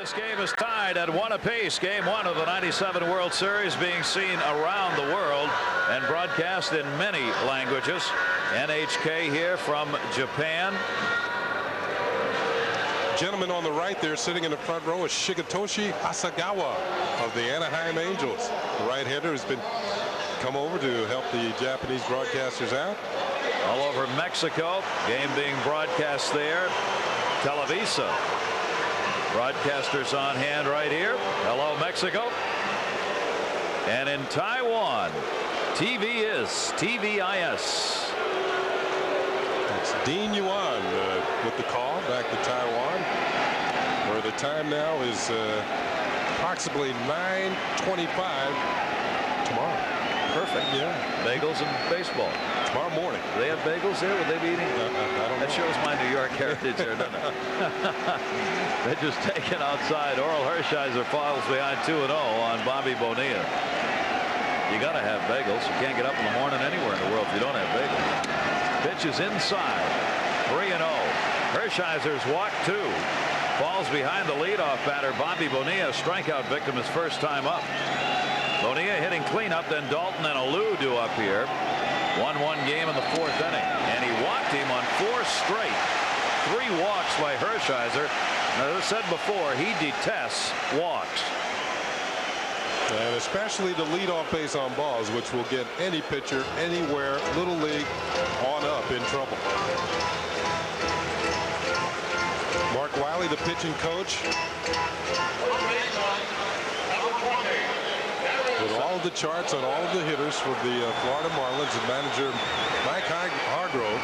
This game is tied at 1 apiece. Game 1 of the '97 World Series being seen around the world and broadcast in many languages. NHK here from Japan. Gentleman on the right there sitting in the front row is Shigetoshi Asagawa of the Anaheim Angels. The right-hander has been come over to help the Japanese broadcasters out. All over Mexico. Game being broadcast there. Televisa. Broadcasters on hand right here. Hello, Mexico. And in Taiwan, TVIS. It's Dean Yuan with the call back to Taiwan, where the time now is approximately 9:25 tomorrow. Perfect. Yeah. Bagels and baseball. Tomorrow morning. Do they have bagels there? Would they be eating? I don't know. That shows my New York heritage there, doesn't it? They're just taken outside. Oral Hershiser falls behind 2-0 on Bobby Bonilla. You got to have bagels. You can't get up in the morning anywhere in the world if you don't have bagels. Pitch is inside. 3-0. Hershiser's walk 2. Falls behind the leadoff batter Bobby Bonilla. Strikeout victim his first time up. Bonilla hitting cleanup, then Dalton and Alou do up here. 1-1 game in the 4th inning, and he walked him on 4 straight. 3 walks by Hershiser. Now, as I said before, he detests walks. And especially the leadoff base on balls, which will get any pitcher anywhere, little league, on up in trouble. Mark Wiley, the pitching coach, with all of the charts on all of the hitters for the Florida Marlins, and manager Mike Hargrove,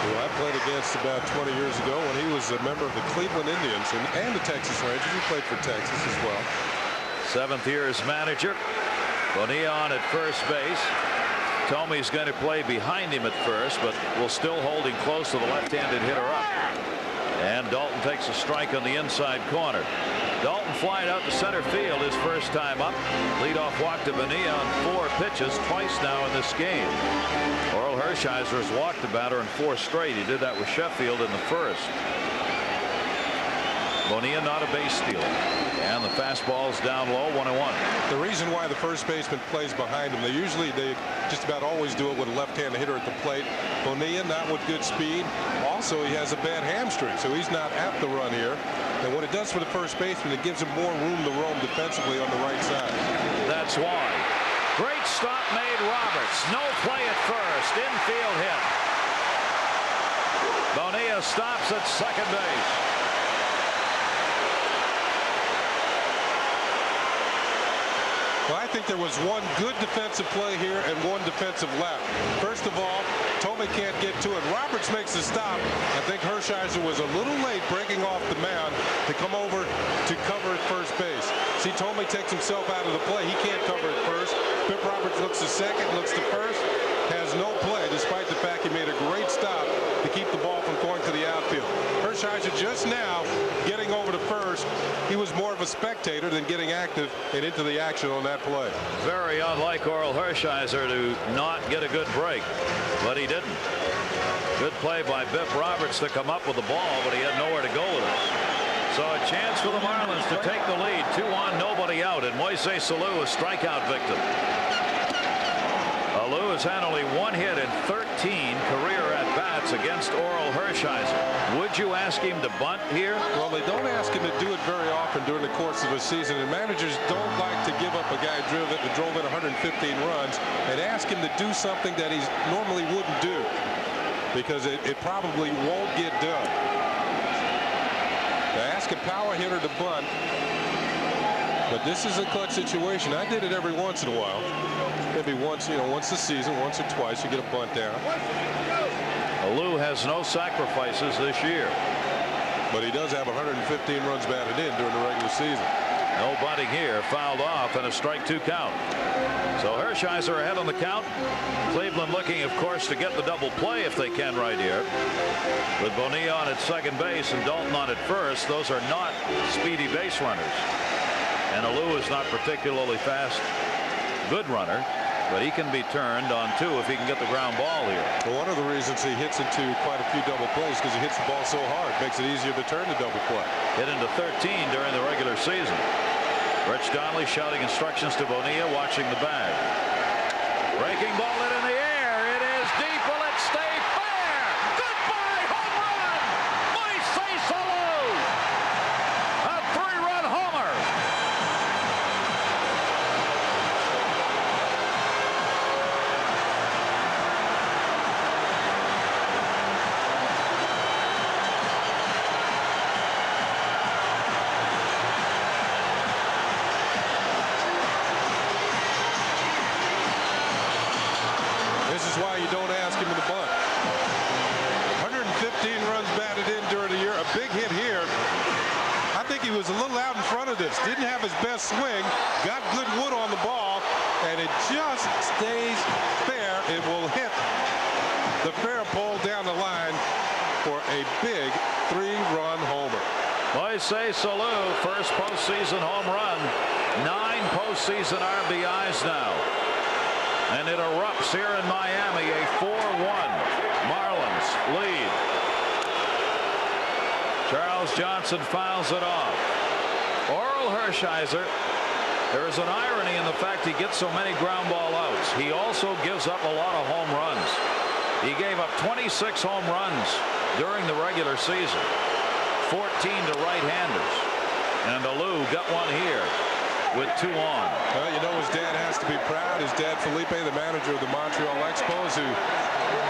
who I played against about 20 years ago when he was a member of the Cleveland Indians and the Texas Rangers. He played for Texas as well. 7th year as manager. Bonilla on at first base. Tomey's going to play behind him at first, but will still hold him close to the left-handed hitter up. And Dalton takes a strike on the inside corner. Dalton flying out to center field his first time up. Leadoff walk to Bonilla on 4 pitches, twice now in this game. Oral Hershiser has walked the batter in 4 straight. He did that with Sheffield in the first. Bonilla not a base stealer. And the fastball is down low, 1-1. The reason why the first baseman plays behind him, they just about always do it with a left-handed hitter at the plate. Bonilla not with good speed. Also, he has a bad hamstring, so he's not apt to run here. And what it does for the first baseman, it gives him more room to roam defensively on the right side. That's why. Great stop made, Roberts. No play at first. Infield hit. Bonilla stops at second base. Well, I think there was one good defensive play here and one defensive left. First of all, Tomey can't get to it. Roberts makes the stop. I think Hershiser was a little late breaking off the mound to come over to cover at first base. See, Tomey takes himself out of the play. He can't cover at first. Pip Roberts looks to second, looks to first, has no play, despite the fact he made a great stop to keep the ball from going to the outfield. Hershiser just now getting over to first. He was more of a spectator than getting active and into the action on that play. Very unlike Oral Hershiser to not get a good break, but he didn't. Good play by Biff Roberts to come up with the ball, but he had nowhere to go with it. So a chance for the Marlins to take the lead. 2 on, nobody out, and Moises Alou a strikeout victim. Alou has had only 1 hit in 13 career at-bats against Oral Hershiser. Would you ask him to bunt here? Well, they don't ask him to do it very often during the course of a season, and managers don't like to give up a guy that drove in 115 runs and ask him to do something that he normally wouldn't do, because it probably won't get done. To ask a power hitter to bunt, but this is a clutch situation. I did it every once in a while. Maybe once, once a season, once or twice, you get a bunt down. Alou has no sacrifices this year. But he does have 115 runs batted in during the regular season. No bunting here, fouled off, and a strike 2 count. So Hershiser ahead on the count. Cleveland looking, of course, to get the double play if they can right here. With Bonilla on at second base and Dalton on at first, those are not speedy base runners. And Alou is not particularly fast. Good runner. but he can be turned on 2 if he can get the ground ball here. Well, one of the reasons he hits into quite a few double plays because he hits the ball so hard, makes it easier to turn the double play. Hit into 13 during the regular season. Rich Donnelly shouting instructions to Bonilla, watching the bag. Breaking ball hit in the air. It is deep. Will it stay fair? Goodbye, home run! Moises Alou! A 3-run homer. This is why you don't ask him in the bunt. 115 runs batted in during the year. A big hit here. I think he was a little out in front of this. Didn't have his best swing. Got good wood on the ball. And it just stays fair. It will hit the fair pole down the line for a big 3-run homer. Moises Alou, first postseason home run. 9 postseason RBIs now. And it erupts here in Miami. A 4-1 Marlins lead. Charles Johnson fouls it off. Orel Hershiser. There is an irony in the fact he gets so many ground ball outs. He also gives up a lot of home runs. He gave up 26 home runs during the regular season. 14 to right-handers. And Alou got one here with 2 on. Well, you know his dad has to be proud. His dad, Felipe, the manager of the Montreal Expos, who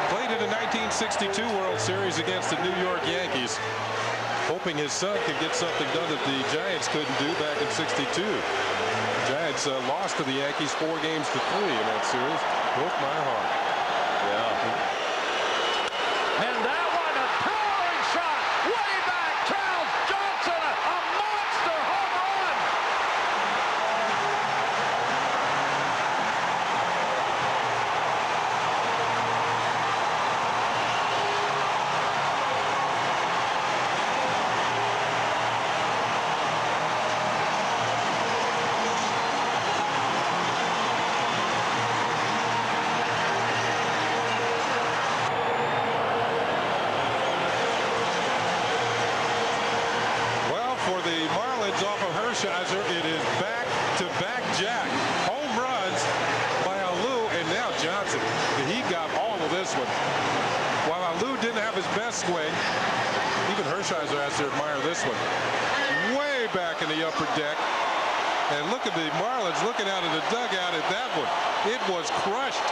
played in the 1962 World Series against the New York Yankees, hoping his son could get something done that the Giants couldn't do back in '62. The Giants lost to the Yankees 4 games to 3 in that series. Broke my heart. Yeah. And that one, a towering shot, way back. Charles Johnson, a monster home run. It is back-to-back jack home runs by Alou, and now Johnson. He got all of this one. While Alou didn't have his best swing, even Hershiser has to admire this one. Way back in the upper deck. And look at the Marlins looking out of the dugout at that one. It was crushed.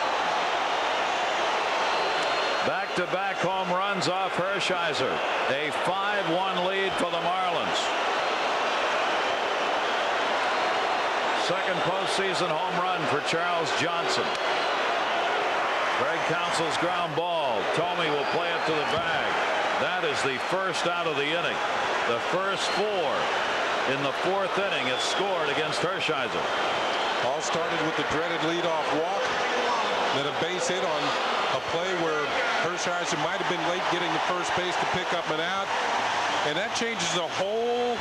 Back-to-back home runs off Hershiser. A 5-1 lead for the Marlins. Second postseason home run for Charles Johnson. Greg Counsell's ground ball. Thome will play it to the bag. That is the first out of the inning. The first 4 in the 4th inning. It's scored against Hershiser. All started with the dreaded leadoff walk. Then a base hit on a play where Hershiser might have been late getting to first base to pick up an out. And that changes the whole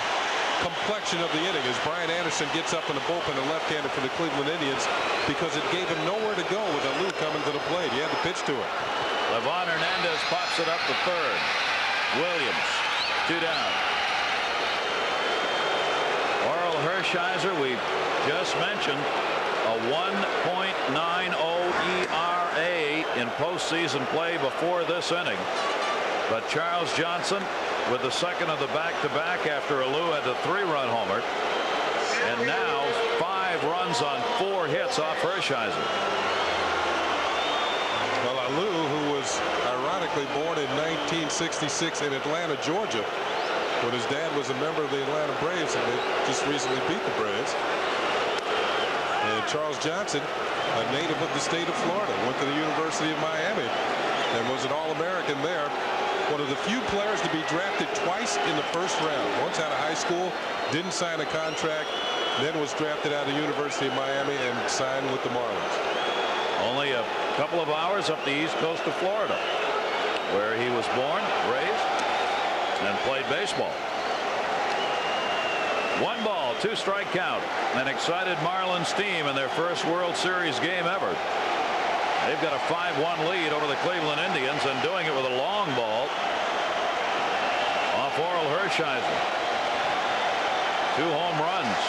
complexion of the inning as Brian Anderson gets up in the bullpen, a left-hander for the Cleveland Indians, because it gave him nowhere to go with Alou coming to the plate. He had to pitch to it. Livan Hernandez pops it up to third. Williams 2 down. Orel Hershiser, we just mentioned, a 1.90 ERA in postseason play before this inning. But Charles Johnson with the second of the back-to-back after Alou had the 3-run homer. And now 5 runs on 4 hits off Hershiser. Well, Alou, who was ironically born in 1966 in Atlanta, Georgia, when his dad was a member of the Atlanta Braves, and they just recently beat the Braves. And Charles Johnson, a native of the state of Florida, went to the University of Miami and was an All-American there. One of the few players to be drafted twice in the first round. Once out of high school, didn't sign a contract, then was drafted out of the University of Miami and signed with the Marlins. Only a couple of hours up the east coast of Florida, where he was born, raised, and played baseball. 1 ball, 2 strike count. An excited Marlins team in their first World Series game ever. They've got a 5-1 lead over the Cleveland Indians, and doing it with a long ball off Oral Hershiser. 2 home runs.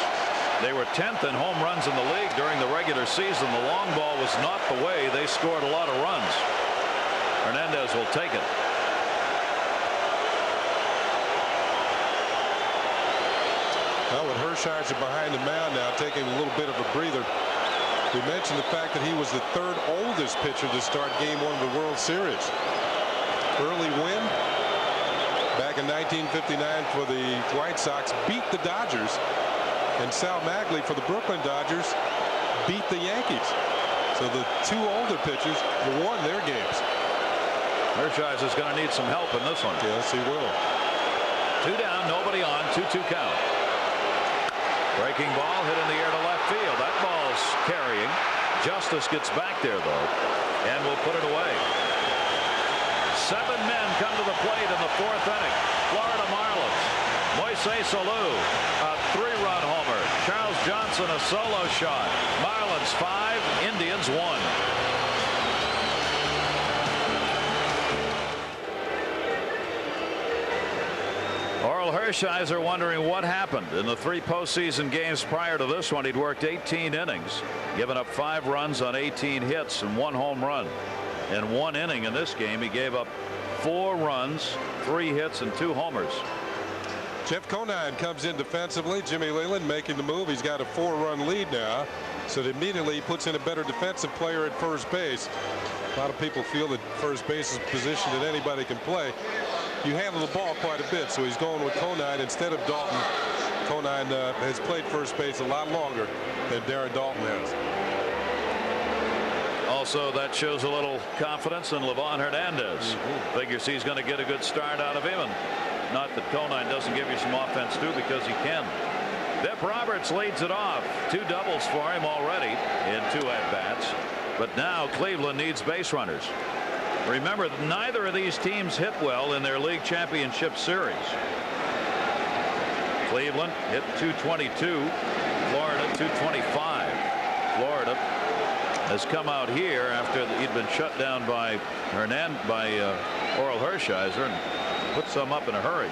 They were 10th in home runs in the league during the regular season. The long ball was not the way they scored a lot of runs. Hernandez will take it. Well, with Hershiser behind the mound now, taking a little bit of a breather. We mentioned the fact that he was the 3rd oldest pitcher to start Game 1 of the World Series. Early win back in 1959 for the White Sox, beat the Dodgers, and Sal Maglie for the Brooklyn Dodgers beat the Yankees. So the 2 older pitchers won their games. Hershiser's going to need some help in this one. Yes, he will. 2 down, nobody on, 2-2 count. Breaking ball hit in the air to left field. That ball's carrying. Justice gets back there, though, and will put it away. 7 men come to the plate in the 4th inning. Florida Marlins. Moises Alou, a 3-run homer. Charles Johnson, a solo shot. Marlins 5, Indians 1. Oral Hershiser wondering what happened. In the 3 postseason games prior to this one, he'd worked 18 innings, given up 5 runs on 18 hits and 1 home run. In 1 inning in this game, he gave up 4 runs, 3 hits, and 2 homers. Jeff Conine comes in defensively. Jimmy Leyland making the move. He's got a 4-run lead now, so that immediately he puts in a better defensive player at first base. A lot of people feel that first base is a position that anybody can play. You handle the ball quite a bit, so he's going with Conine instead of Dalton. Conine has played first base a lot longer than Darren Dalton has. Also, that shows a little confidence in Livan Hernandez. Figures he's going to get a good start out of him, and not that Conine doesn't give you some offense too, because he can. Bip Roberts leads it off. 2 doubles for him already in 2 at-bats, but now Cleveland needs base runners. Remember, neither of these teams hit well in their league championship series. Cleveland hit .222, Florida .225. Florida has come out here after he'd been shut down by Oral Hershiser and put some up in a hurry.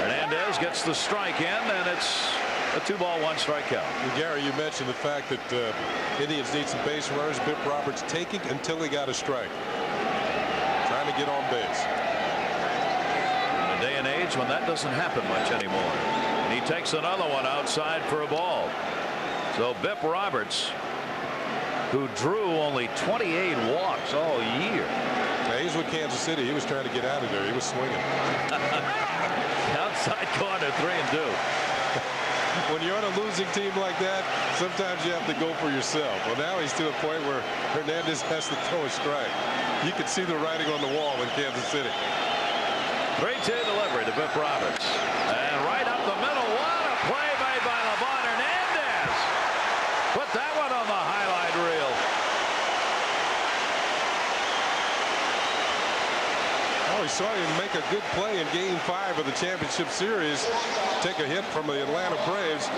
Hernandez gets the strike in, and it's a 2-ball, 1-strike count. Gary, you mentioned the fact that Indians need some base runners. Bip Roberts taking until he got a strike, trying to get on base. In a day and age when that doesn't happen much anymore, and he takes another one outside for a ball. So Bip Roberts, who drew only 28 walks all year. Now, he's with Kansas City. He was trying to get out of there. He was swinging. Outside corner, 3-2. When you're on a losing team like that, sometimes you have to go for yourself. Well, now he's to a point where Hernandez has to throw a strike. You can see the writing on the wall in Kansas City. 3-2 delivery to Bip Roberts. And right up the middle, what a play made by Livan Hernandez. Put that one on the highlight reel. Oh, he saw him make a good play in Game 5 of the championship series. Take a hit from the Atlanta Braves.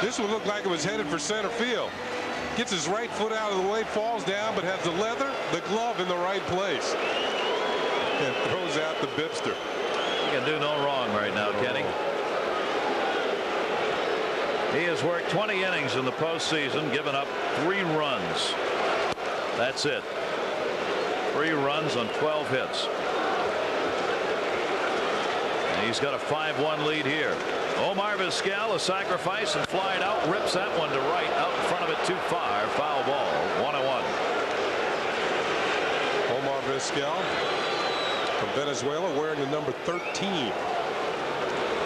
This one looked like it was headed for center field. Gets his right foot out of the way, falls down, but has the leather, the glove in the right place. And throws out the Bipster. He can do no wrong right now, Kenny. He has worked 20 innings in the postseason, given up 3 runs. That's it. 3 runs on 12 hits. And he's got a 5-1 lead here. Omar Vizquel, a sacrifice, and flying out, rips that one to right, out in front of it too far. Foul ball, 1-1. Omar Vizquel from Venezuela, wearing the number 13.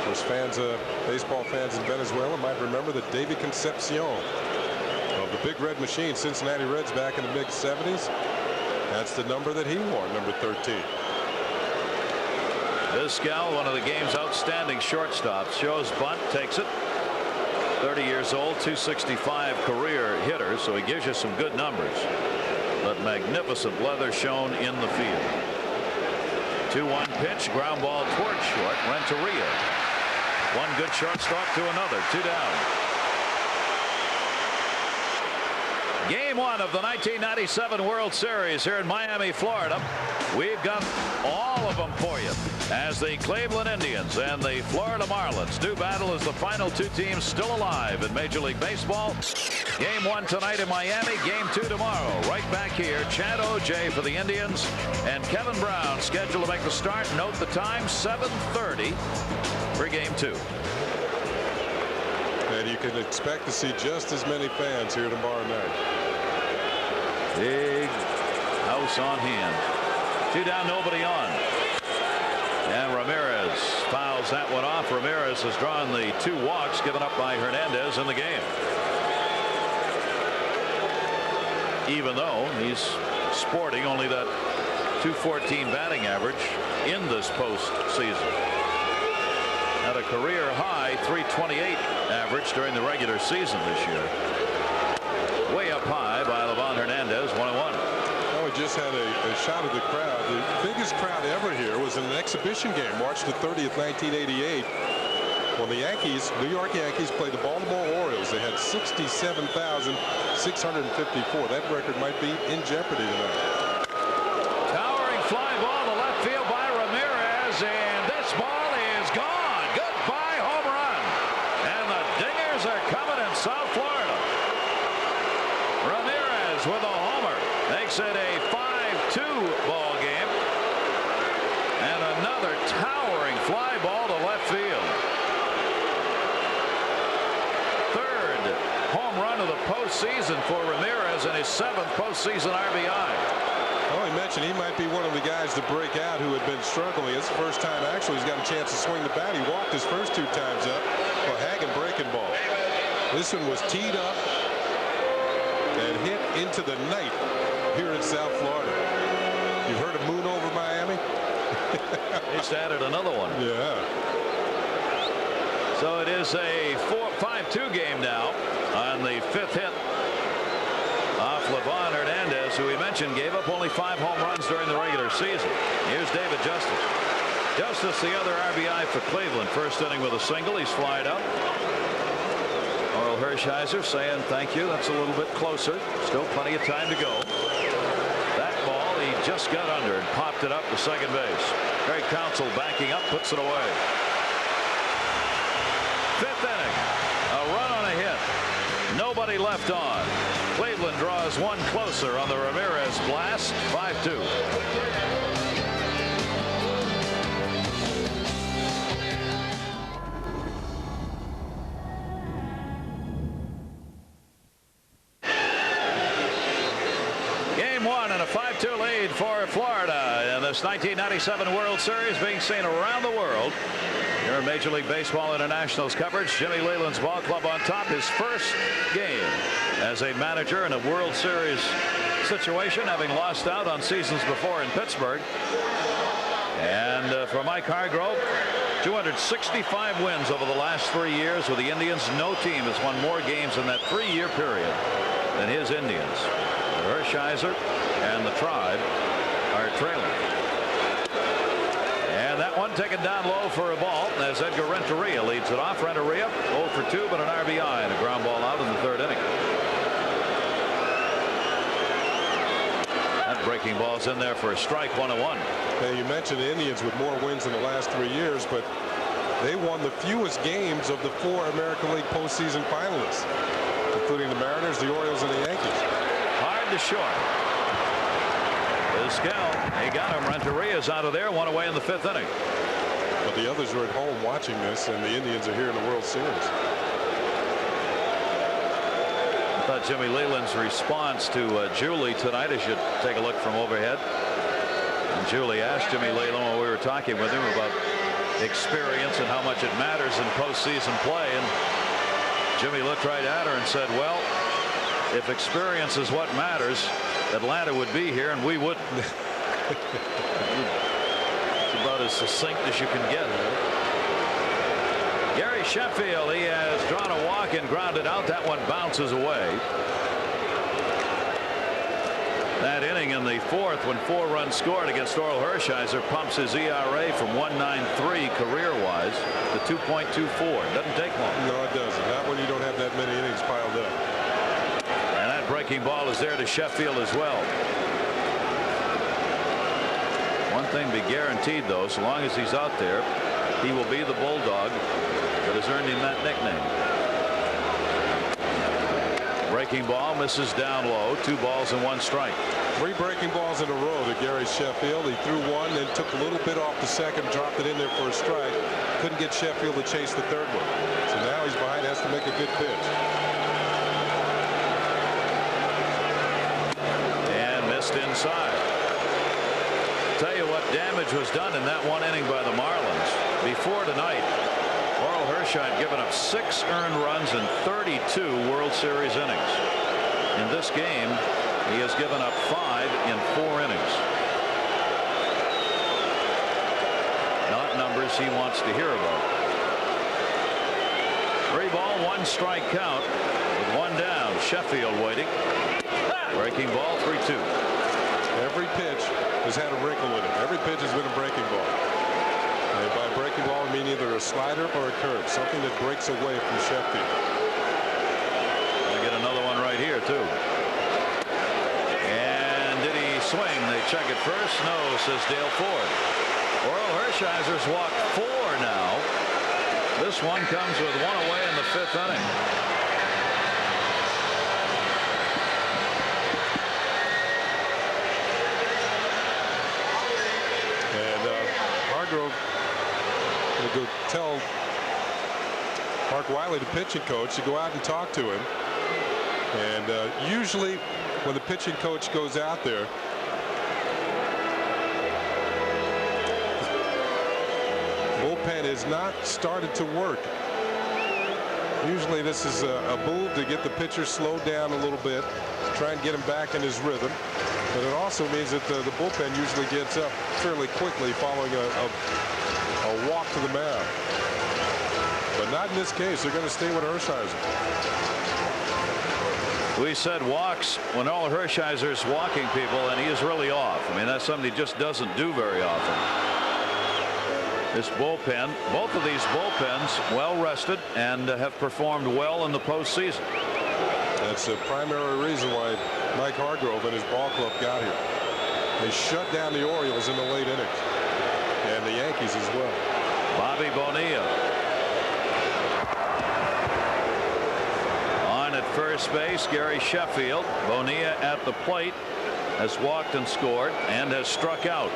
Those fans, baseball fans in Venezuela might remember that David Concepcion of the Big Red Machine, Cincinnati Reds, back in the mid-70s. That's the number that he wore, number 13. Vizquel, one of the game's outstanding shortstops, shows bunt, takes it. 30 years old, .265 career hitter, so he gives you some good numbers. But magnificent leather shown in the field. 2-1 pitch, ground ball towards short. Renteria. One good shortstop to another. 2 down. Game 1 of the 1997 World Series here in Miami, Florida. We've got all of them for you as the Cleveland Indians and the Florida Marlins do battle as the final two teams still alive in Major League Baseball. Game 1 tonight in Miami. Game 2 tomorrow. Right back here. Chad O.J. for the Indians and Kevin Brown scheduled to make the start. Note the time, 7:30 for Game 2. And you can expect to see just as many fans here tomorrow night. Big house on hand. 2 down, nobody on. And Ramirez fouls that one off. Ramirez has drawn the 2 walks given up by Hernandez in the game. Even though he's sporting only that .214 batting average in this postseason. At a career high .328 average during the regular season this year. Way up high by Livan Hernandez, 1-1. Well, we just had a shot of the crowd. The biggest crowd ever here was in an exhibition game, March the 30th, 1988. When the Yankees, New York Yankees, played the Baltimore Orioles. They had 67,654. That record might be in jeopardy tonight. Towering fly ball to left field by Ramirez, and this ball is gone. Goodbye home run. And the Dingers are coming in South Florida. Ramirez with a homer makes it a 5-2 ball game. And another towering fly ball to left field. Third home run of the postseason for Ramirez and his 7th postseason RBI. Well, he mentioned he might be one of the guys to break out who had been struggling. It's the first time actually he's got a chance to swing the bat. He walked his first 2 times up. Well, Hagen breaking ball. This one was teed up and hit into the night here in South Florida. You've heard of Moon over Miami? He's added another one. Yeah. So it is a 5-2 game now on the 5th hit off Livan Hernandez, who we mentioned gave up only 5 home runs during the regular season. Here's David Justice. Justice, the other RBI for Cleveland. First inning with a single. He's flied out. Orel Hershiser saying thank you. That's a little bit closer. Still plenty of time to go. That ball he just got under and popped it up to second base. Craig Counsell backing up, puts it away. 5th inning. A run on a hit. Nobody left on. Cleveland draws 1 closer on the Ramirez blast. 5-2. Game 1 and a 5-2 lead for Florida in this 1997 World Series, being seen around the world. Here in Major League Baseball International's coverage, Jimmy Leyland's ball club on top. His first game as a manager in a World Series situation, having lost out on seasons before in Pittsburgh. And for Mike Hargrove, 265 wins over the last 3 years with the Indians. No team has won more games in that 3-year period than his Indians. Hershiser and the Tribe are trailing. And that one taken down low for a ball as Edgar Renteria leads it off. Renteria 0 for 2, but an RBI and a ground ball out in the 3rd inning. That breaking ball's in there for a strike, 1-1. Now, you mentioned the Indians with more wins in the last 3 years, but they won the fewest games of the 4 American League postseason finalists, including the Mariners, the Orioles, and the Yankees. Hard to short. Vizquel, he got him. Renteria's out of there, 1 away in the 5th inning. But the others are at home watching this, and the Indians are here in the World Series. I thought Jimmy Leyland's response to Julie tonight, as you take a look from overhead. And Julie asked Jimmy Leyland when we were talking with him about experience and how much it matters in postseason play. And Jimmy looked right at her and said, well, if experience is what matters, Atlanta would be here and we wouldn't. It's about as succinct as you can get. Gary Sheffield, he has drawn a walk and grounded out. That one bounces away. That inning in the 4th, when 4 runs scored against Orel Hershiser, pumps his ERA from 1.93 career-wise to 2.24. Doesn't take long. No, it doesn't. Not when you don't have that many innings piled up. And that breaking ball is there to Sheffield as well. One thing be guaranteed, though, so long as he's out there, he will be the bulldog that has earned him that nickname. Breaking ball misses down low. 2 balls and 1 strike. 3 breaking balls in a row to Gary Sheffield. He threw one, then took a little bit off the second, dropped it in there for a strike. Couldn't get Sheffield to chase the third one. So now he's behind, has to make a good pitch. And missed inside. Tell you what damage was done in that 1 inning by the Marlins. Before tonight, Orel Hershiser given up 6 earned runs in 32 World Series innings. In this game, he has given up 5 in 4 innings. Not numbers he wants to hear about. 3 ball, 1 strike count with 1 down. Sheffield waiting. Breaking ball, 3-2. Every pitch has had a wrinkle in it. Every pitch has been a breaking ball. And by breaking ball, I mean either a slider or a curve, something that breaks away from Sheffield. I get another one right here, too. And did he swing? They check it first. No, says Dale Ford. Orel Hershiser's walked 4 now. This one comes with 1 away in the 5th inning. Hargrove will go tell Mark Wiley, the pitching coach, to go out and talk to him. And usually when the pitching coach goes out there, the bullpen is not started to work. Usually this is a move to get the pitcher slowed down a little bit, try and get him back in his rhythm. But it also means that the bullpen usually gets up fairly quickly following a walk to the mound. But not in this case. They're going to stay with Hershiser. We said walks when Orel Hershiser's walking people, and he is really off. I mean, that's something he just doesn't do very often. This bullpen, both of these bullpens well rested and have performed well in the postseason. That's the primary reason why Mike Hargrove and his ball club got here. They shut down the Orioles in the late innings, and the Yankees as well. Bobby Bonilla on at first base. Gary Sheffield. Bonilla at the plate has walked and scored and has struck out.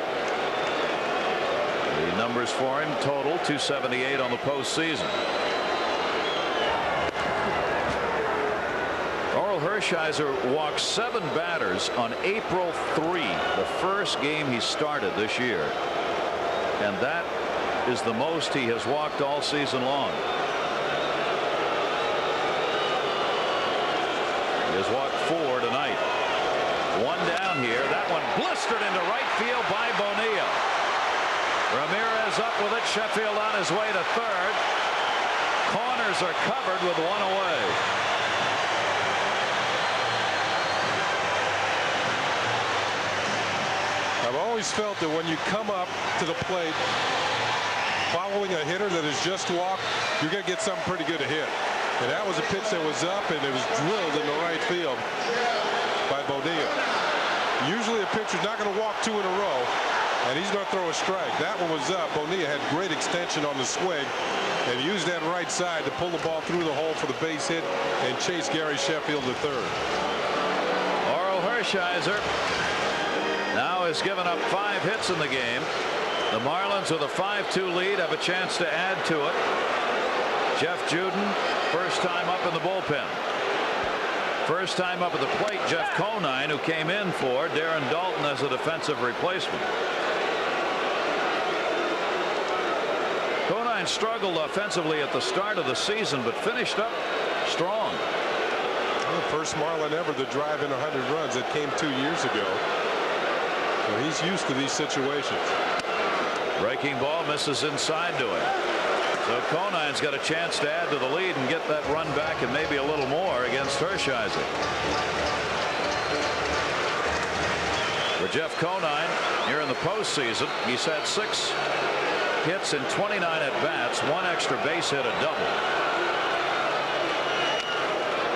The numbers for him total 278 on the postseason. Orel Hershiser walked 7 batters on April 3, the first game he started this year, and that is the most he has walked all season long. He has walked 4 tonight. 1 down here. That one blistered into right field by Bonilla. Ramirez up with it. Sheffield on his way to third. Corners are covered with 1 away. I've always felt that when you come up to the plate following a hitter that has just walked, you're going to get something pretty good to hit. And that was a pitch that was up, and it was drilled in the right field by Bonilla. Usually a pitcher's not going to walk 2 in a row, and he's going to throw a strike. That one was up. Bonilla had great extension on the swing and used that right side to pull the ball through the hole for the base hit and chase Gary Sheffield to third. Orel Hershiser now has given up 5 hits in the game. The Marlins with a 5-2 lead have a chance to add to it. Jeff Juden, first time up in the bullpen. First time up at the plate, Jeff Conine, who came in for Darren Dalton as a defensive replacement. Conine struggled offensively at the start of the season, but finished up strong. Well, first Marlin ever to drive in 100 runs. That came 2 years ago. Well, he's used to these situations. Breaking ball misses inside to him. So Conine's got a chance to add to the lead and get that run back and maybe a little more against Hershiser. For Jeff Conine here in the postseason, he's had 6 hits in 29 at bats, 1 extra base hit, a double.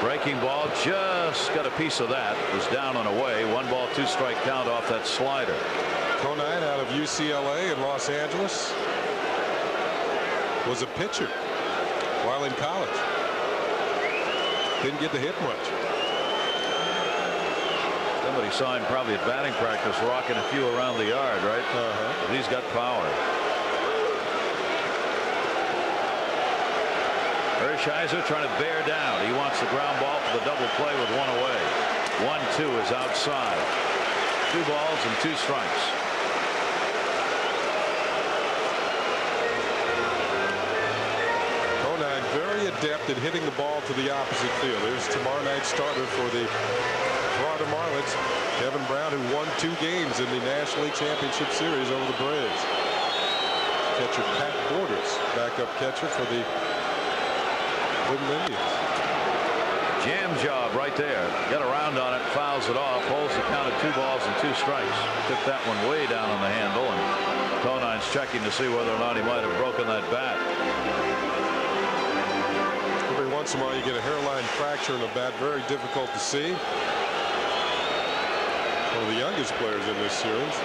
Breaking ball, just got a piece of that. Was down and away. 1 ball, 2 strike count off that slider. Conine out of UCLA in Los Angeles was a pitcher while in college. Didn't get to hit much. Somebody saw him probably at batting practice rocking a few around the yard, right? He's got power. Hershiser trying to bear down. He wants the ground ball for the double play with 1 away. 1-2 is outside. 2 balls and 2 strikes. Conine very adept at hitting the ball to the opposite field. Here's tomorrow night's starter for the Florida Marlins, Kevin Brown, who won 2 games in the National League Championship Series over the Braves. Catcher Pat Borders, backup catcher for the Cleveland Indians. Jam job right there. Got around on it, fouls it off, holds the count at 2 balls and 2 strikes. Took that one way down on the handle, and Conine's checking to see whether or not he might have broken that bat. Every once in a while you get a hairline fracture in a bat. Very difficult to see. One of the youngest players in this series,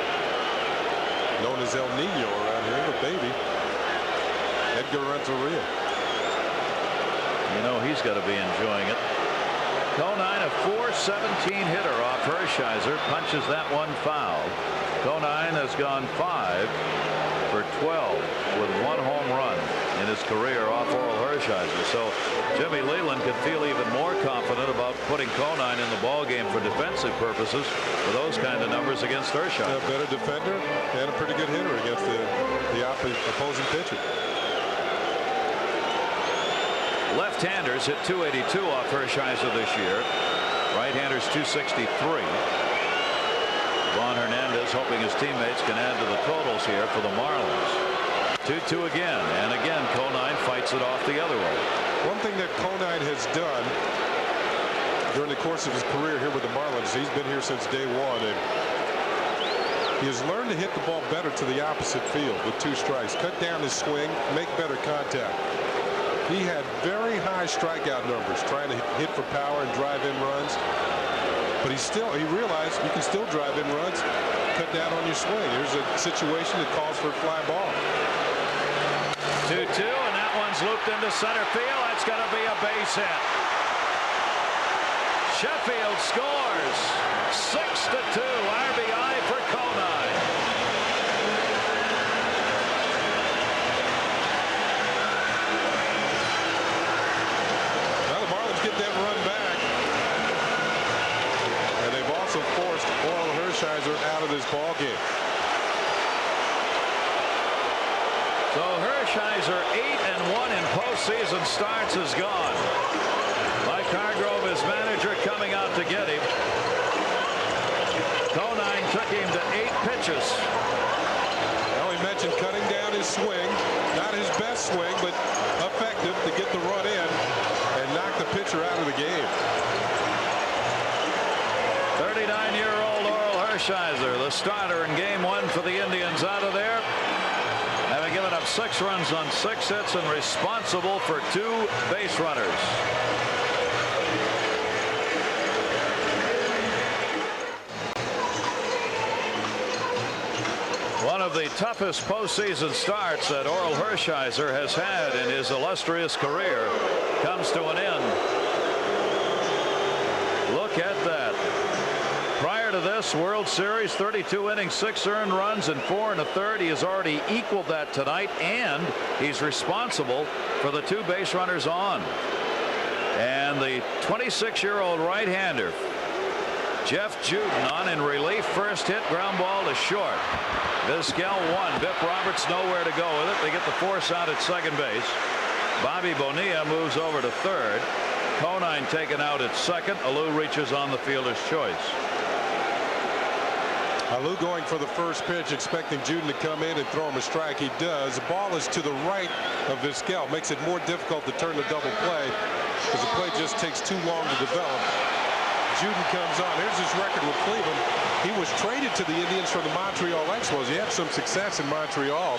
known as El Nino around here, the baby, Edgar Renteria. You know he's got to be enjoying it. Conine, a .417 hitter off Hershiser, punches that one foul. Conine has gone 5 for 12 with 1 home run in his career off Orel Hershiser. So Jimmy Leland could feel even more confident about putting Conine in the ball game for defensive purposes for those kind of numbers against Hershiser. A better defender and a pretty good hitter against the opposing pitcher. Left-handers hit .282 off Hershiser this year. Right-handers .263. Juan Hernandez hoping his teammates can add to the totals here for the Marlins. 2-2 again, and again Conine fights it off the other way. One thing that Conine has done during the course of his career here with the Marlins, he's been here since day 1, and he has learned to hit the ball better to the opposite field with 2 strikes. Cut down his swing, make better contact. He had very high strikeout numbers trying to hit for power and drive in runs. But he realized you can still drive in runs, cut down on your swing. Here's a situation that calls for a fly ball. 2-2, and that one's looped into center field. That's going to be a base hit. Sheffield scores. 6-2, RBI for Conine. That run back, and they've also forced Orel Hershiser out of this ball game. So Hershiser 8-1 in postseason starts is gone. Mike Hargrove, his manager, coming out to get him. Conine took him to 8 pitches. Well, he mentioned cutting down his swing, not his best swing, but effective to get the run in and knock the pitcher out of the game. 39-year-old Orel Hershiser, the starter in game 1 for the Indians, out of there, having given up 6 runs on 6 hits and responsible for 2 base runners. One of the toughest postseason starts that Orel Hershiser has had in his illustrious career comes to an end. Look at that. Prior to this World Series, 32 innings, 6 earned runs, and 4 1/3. He has already equaled that tonight, and he's responsible for the 2 base runners on. And the 26-year-old right-hander, Jeff Juden, on in relief. First hit, ground ball to short. Vizquel 1. Biff Roberts nowhere to go with it. They get the force out at second base. Bobby Bonilla moves over to third. Conine taken out at second. Alou reaches on the fielder's choice. Alou going for the first pitch, expecting Juden to come in and throw him a strike. He does. The ball is to the right of Vizquel. Makes it more difficult to turn the double play because the play just takes too long to develop. Juden comes on. Here's his record with Cleveland. He was traded to the Indians from the Montreal Expos. He had some success in Montreal.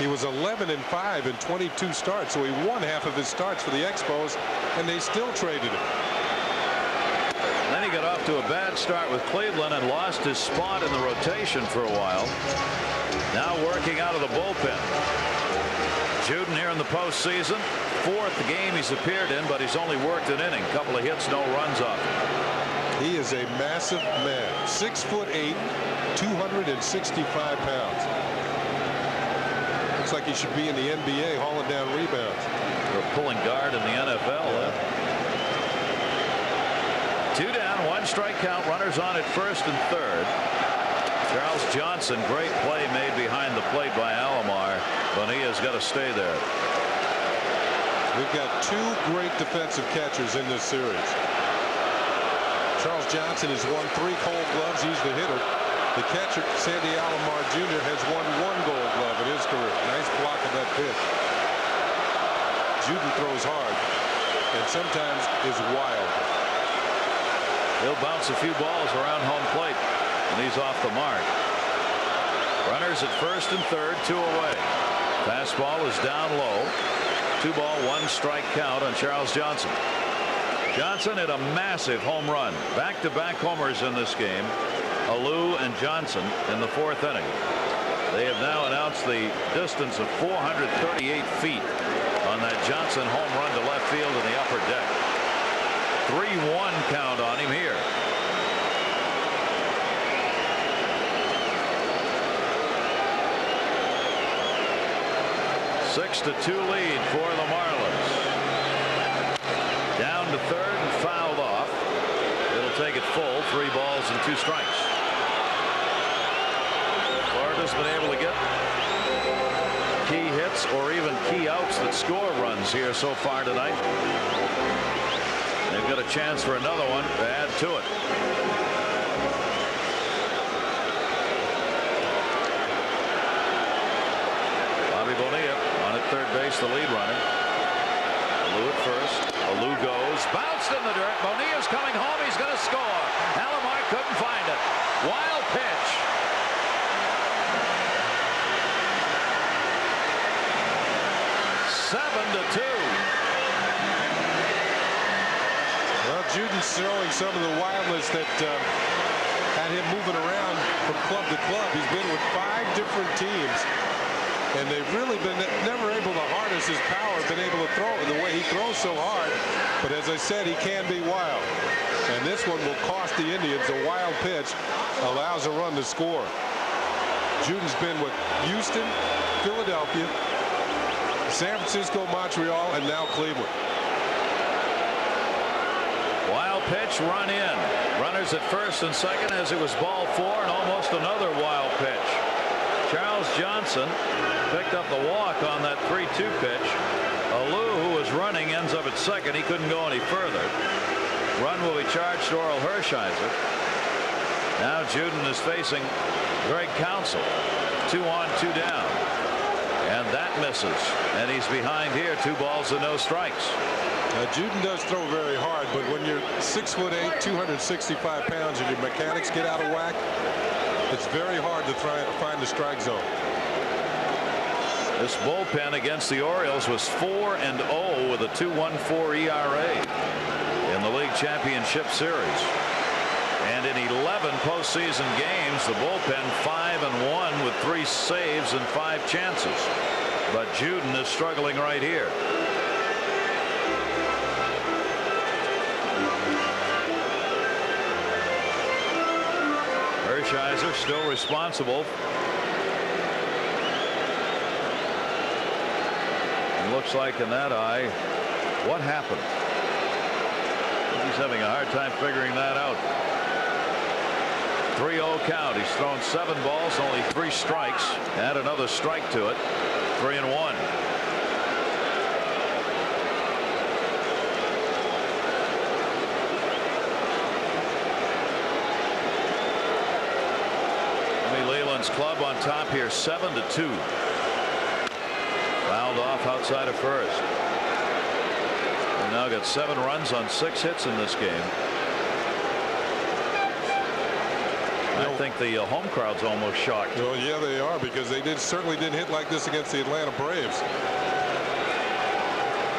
He was 11-5 in 22 starts, so he won half of his starts for the Expos, and they still traded him. Then he got off to a bad start with Cleveland and lost his spot in the rotation for a while. Now working out of the bullpen. Juden here in the postseason. Fourth game he's appeared in, but he's only worked an inning. Couple of hits, no runs off him. He is a massive man. 6'8", 265 pounds. Looks like he should be in the NBA hauling down rebounds. Or pulling guard in the NFL. Two down, one strike count, runners on at first and third. Charles Johnson, great play made behind the plate by Alomar. Bonilla's got to stay there. We've got two great defensive catchers in this series. Charles Johnson has won 3 Gold Gloves. He's the hitter. The catcher, Sandy Alomar Jr., has won 1 Gold Glove in his career. Nice block of that pitch. Juden throws hard and sometimes is wild. He'll bounce a few balls around home plate, and he's off the mark. Runners at first and third, 2 away. Fastball is down low. 2 ball, 1 strike count on Charles Johnson. Johnson hit a massive home run. Back-to-back homers in this game. Alou and Johnson in the 4th inning. They have now announced the distance of 438 feet on that Johnson home run to left field in the upper deck. 3-1 count on him here. Six to 2 lead for the Marlins. Down to third and fouled off. It'll take it full. 3 balls and 2 strikes. Florida's been able to get key hits or even key outs that score runs here so far tonight. They've got a chance for another one to add to it. Bobby Bonilla on at third base, the lead runner. Alou at first. Alou goes, bounced in the dirt. Bonilla's coming home. He's going to score. Alomar couldn't find it. Wild pitch. Seven to 2. Well, Juden's showing some of the wildness that had him moving around from club to club. He's been with 5 different teams, and they've really been never able to harness his power, been able to throw the way he throws so hard. But as I said, he can be wild, and this one will cost the Indians. A wild pitch allows a run to score. Juden's been with Houston, Philadelphia, San Francisco, Montreal, and now Cleveland. Wild pitch, run in. Runners at first and second as it was ball 4, and almost another wild pitch. Charles Johnson picked up the walk on that 3-2 pitch. Alou, who was running, ends up at second. He couldn't go any further. Run will be charged to Orel Hershiser. Now Juden is facing Greg Counsell. 2 on, 2 down. And that misses. And he's behind here. 2 balls and no strikes. Juden does throw very hard, but when you're 6'8", 265 pounds, and your mechanics get out of whack, it's very hard to try and find the strike zone. This bullpen against the Orioles was 4-0 with a 2.14 ERA in the league championship series. And in 11 postseason games, the bullpen 5-1 with 3 saves and 5 chances. But Juden is struggling right here. Hershiser still responsible. It looks like in that eye, what happened? He's having a hard time figuring that out. 3-0 count. He's thrown 7 balls, only 3 strikes. Add another strike to it. 3-1. Club on top here, 7-2. Fouled off outside of first. They now got 7 runs on 6 hits in this game. I think the home crowd's almost shocked. Well, yeah, they are, because they certainly didn't hit like this against the Atlanta Braves.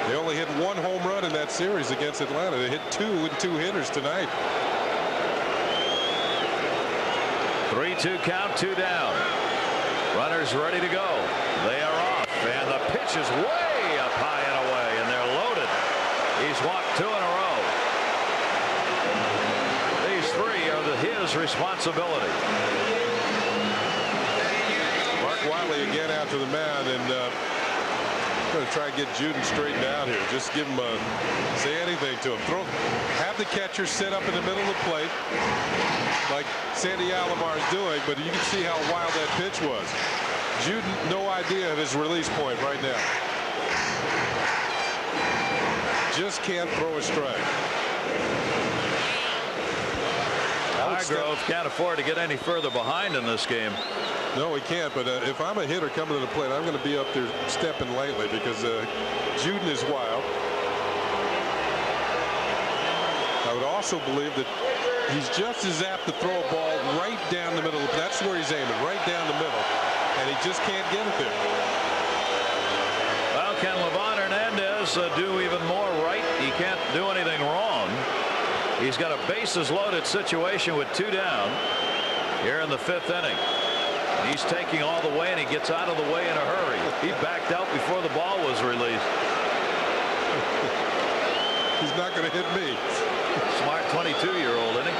They only hit one home run in that series against Atlanta. They hit 2 with 2 hitters tonight. 3-2 count, 2 down. Runners ready to go. They are off, and the pitch is way up high and away, and they're loaded. He's walked 2 in a row. These 3 are his responsibility. Mark Wiley again out to the mound, and I'm going to try and get Juden straightened out here. Just give him say anything to him. Have the catcher sit up in the middle of the plate like Sandy Alomar is doing, but you can see how wild that pitch was. Juden, no idea of his release point right now. Just can't throw a strike. Hargrove can't afford to get any further behind in this game. No, he can't, but if I'm a hitter coming to the plate, I'm going to be up there stepping lightly, because Juden is wild. I would also believe that he's just as apt to throw a ball right down the middle. That's where he's aiming, right down the middle, and he just can't get it there. Well, can Livan Hernandez do even more right? He can't do anything wrong. He's got a bases loaded situation with 2 down here in the 5th inning. He's taking all the way, and he gets out of the way in a hurry. He backed out before the ball was released. He's not going to hit me. Smart 22-year-old, isn't he?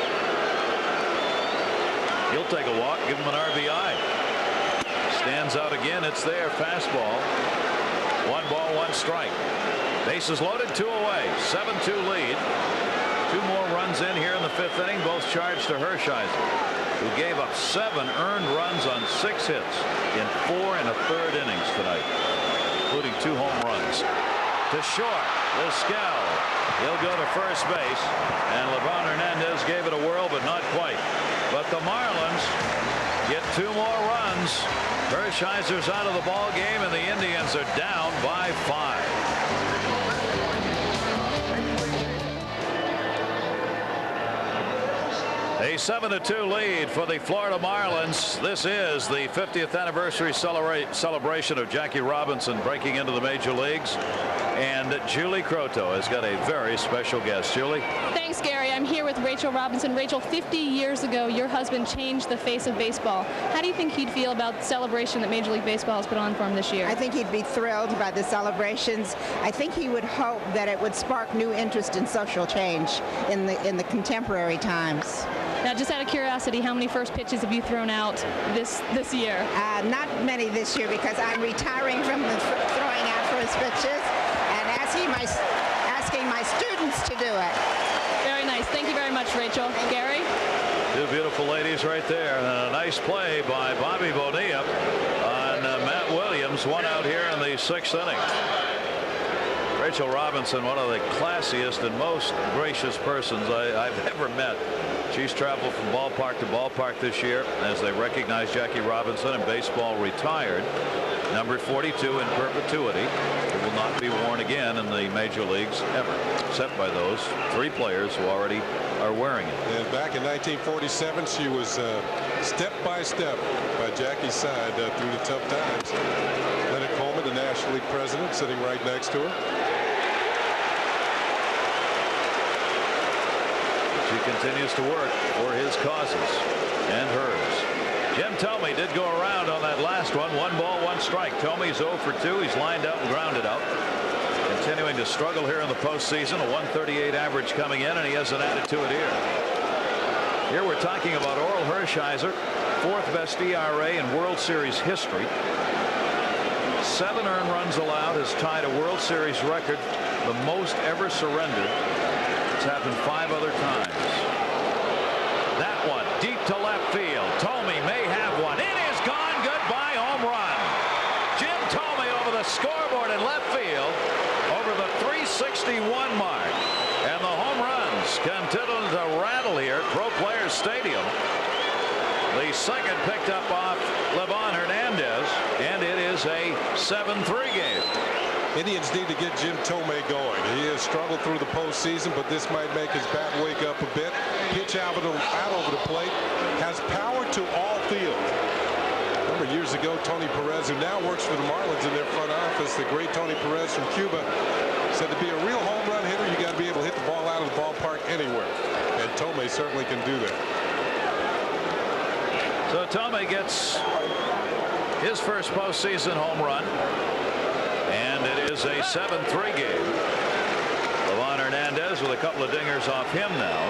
He'll take a walk, give him an RBI. Stands out again. It's there. Fastball. 1 ball, 1 strike. Bases loaded, 2 away. 7-2 lead. 2 more runs in here in the 5th inning, both charged to Hershiser, who gave up 7 earned runs on 6 hits in 4 1/3 innings tonight, including 2 home runs. To short, Vizquel. He'll go to first base, and Livan Hernandez gave it a whirl, but not quite. But the Marlins get 2 more runs. Hershiser's out of the ball game, and the Indians are down by 5. A 7-2 lead for the Florida Marlins. This is the 50th anniversary celebration of Jackie Robinson breaking into the major leagues. And Julie Croteau has got a very special guest. Julie. Thanks, Gary. I'm here with Rachel Robinson. Rachel, 50 years ago, your husband changed the face of baseball. How do you think he'd feel about the celebration that Major League Baseball has put on for him this year? I think he'd be thrilled by the celebrations. I think he would hope that it would spark new interest in social change in the contemporary times. Now, just out of curiosity, how many first pitches have you thrown out this year? Not many this year, because I'm retiring from the throwing out first pitches and asking my students to do it. Very nice. Thank you very much, Rachel. Gary? 2 beautiful ladies right there. And a nice play by Bobby Bonilla on Matt Williams. 1 out here in the 6th inning. Rachel Robinson, one of the classiest and most gracious persons I've ever met. She's traveled from ballpark to ballpark this year as they recognize Jackie Robinson, and baseball retired. Number 42 in perpetuity. It will not be worn again in the major leagues ever, except by those 3 players who already are wearing it. And back in 1947, she was step by step by Jackie's side through the tough times. Leonard Coleman, the National League president, sitting right next to her. She continues to work for his causes and hers. Jim Thome did go around on that last one. 1 ball, 1 strike. Thome's 0 for 2. He's lined out and grounded out. Continuing to struggle here in the postseason. A 138 average coming in, and he hasn't added to it here. Here we're talking about Orel Hershiser, 4th best ERA in World Series history. 7 earned runs allowed, has tied a World Series record, the most ever surrendered. It's happened 5 other times. That one deep to left field. Thome may have one. It is gone. Goodbye home run. Jim Thome over the scoreboard in left field over the 361 mark. And the home runs continue to rattle here at Pro Players Stadium. The second picked up off Livan Hernandez, and it is a 7-3 game. Indians need to get Jim Thome going. He has struggled through the postseason, but this might make his bat wake up a bit. Pitch out over the plate. Has power to all field. Remember years ago, Tony Perez, who now works for the Marlins in their front office, the great Tony Perez from Cuba, said to be a real home run hitter, you got to be able to hit the ball out of the ballpark anywhere. And Thome certainly can do that. So Thome gets his first postseason home run. And it is a 7-3 game. Livan Hernandez with a couple of dingers off him now.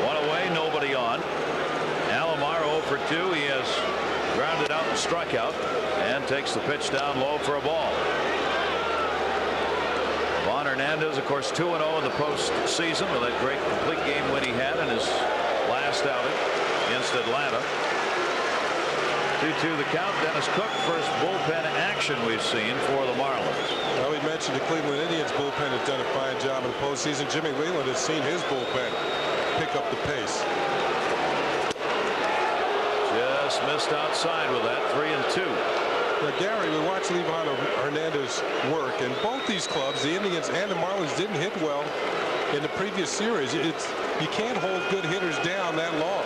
One away, nobody on. Alomar 0 for 2. He has grounded out and struck out and takes the pitch down low for a ball. Livan Hernandez, of course, 2-0 in the postseason with that great complete game win he had in his last outing against Atlanta. 2-2 the count. Dennis Cook, first bullpen action we've seen for the Marlins. Well, we mentioned the Cleveland Indians bullpen has done a fine job in the postseason. Jimmy Leland has seen his bullpen pick up the pace. Just missed outside with that. 3-2. Now, Gary, we watched Livan Hernandez work, and both these clubs, the Indians and the Marlins, didn't hit well in the previous series. You can't hold good hitters down that long.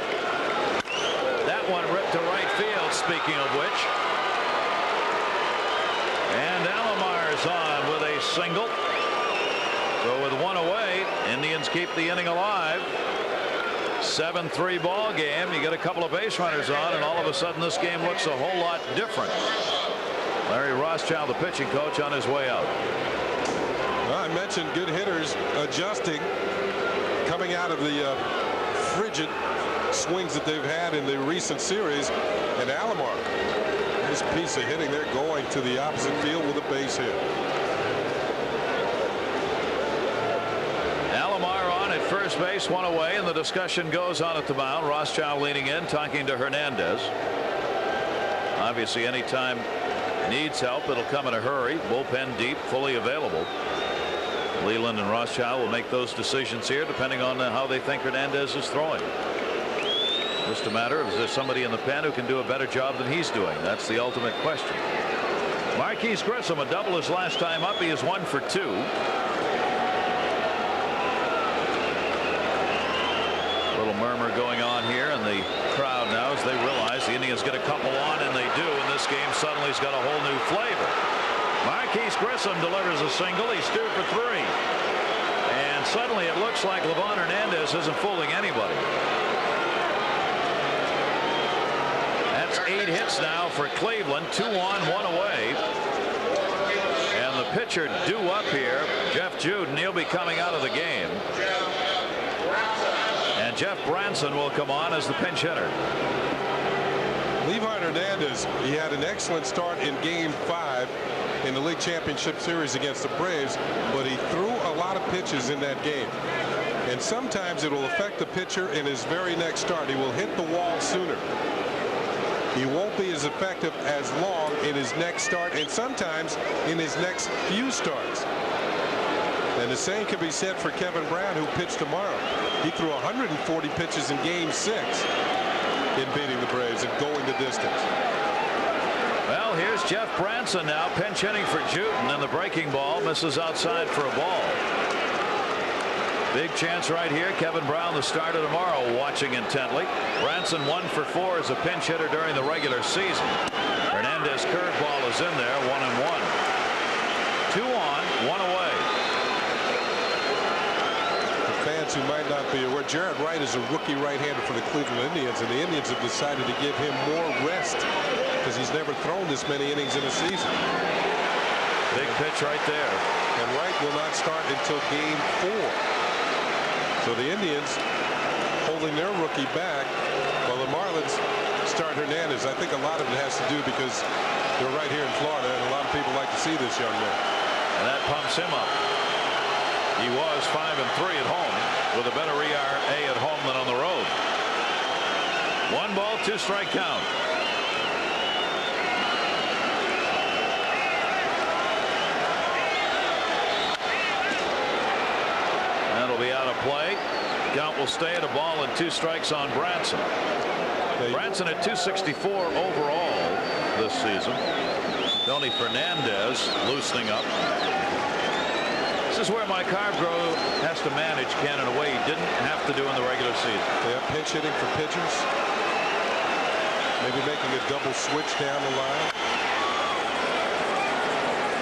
That one ripped to right field, speaking of which. And Alomar's on with a single. So with one away, Indians keep the inning alive. 7-3 ball game. You get a couple of base runners on, and all of a sudden this game looks a whole lot different. Larry Rothschild, the pitching coach, on his way out. Well, I mentioned good hitters adjusting, coming out of the frigid swings that they've had in the recent series. And Alomar, this piece of hitting, they're going to the opposite field with a base hit. Alomar on at first base, one away, and the discussion goes on at the mound. Rothschild leaning in, talking to Hernandez. Obviously, anytime needs help, it'll come in a hurry. Bullpen deep, fully available. Leland and Rothschild will make those decisions here depending on how they think Hernandez is throwing. Just a matter of, is there somebody in the pen who can do a better job than he's doing? That's the ultimate question. Marquise Grissom, a double his last time up. He is 1 for 2. Little murmur going on here in the crowd now as they realize the Indians get a couple on, and they do, and this game suddenly's got a whole new flavor. Marquise Grissom delivers a single. He's 2 for 3. And suddenly it looks like Livan Hernandez isn't fooling anybody. That's 8 hits now for Cleveland. 2 on, 1 away. And the pitcher due up here, Jeff Juden, he'll be coming out of the game. And Jeff Branson will come on as the pinch hitter. Livan Hernandez, he had an excellent start in Game 5 in the League Championship Series against the Braves, but he threw a lot of pitches in that game. And sometimes it will affect the pitcher in his very next start. He will hit the wall sooner. He won't be as effective as long in his next start, and sometimes in his next few starts. And the same can be said for Kevin Brown, who pitched tomorrow. He threw 140 pitches in Game 6 in beating the Braves and going the distance. Well, here's Jeff Branson now, pinch hitting for Juden, and the breaking ball misses outside for a ball. Big chance right here. Kevin Brown, the starter tomorrow, watching intently. Branson 1 for 4 as a pinch hitter during the regular season. Hernandez curveball is in there, 1-1. 2 on, 1 away. For fans who might not be aware, Jared Wright is a rookie right-hander for the Cleveland Indians, and the Indians have decided to give him more rest because he's never thrown this many innings in a season. Big pitch right there. And Wright will not start until Game 4. So the Indians holding their rookie back while the Marlins start Hernandez. I think a lot of it has to do because they're right here in Florida, and a lot of people like to see this young man. And that pumps him up. He was 5-3 at home with a better ERA at home than on the road. 1 ball, 2 strike count. That'll be out of play. Count will stay at 1 ball and 2 strikes on Branson. Branson at 264 overall this season. Tony Fernandez loosening up. This is where Mike Hargrove has to manage Ken in a way he didn't have to do in the regular season. Yeah, pinch hitting for pitchers. Maybe making a double switch down the line.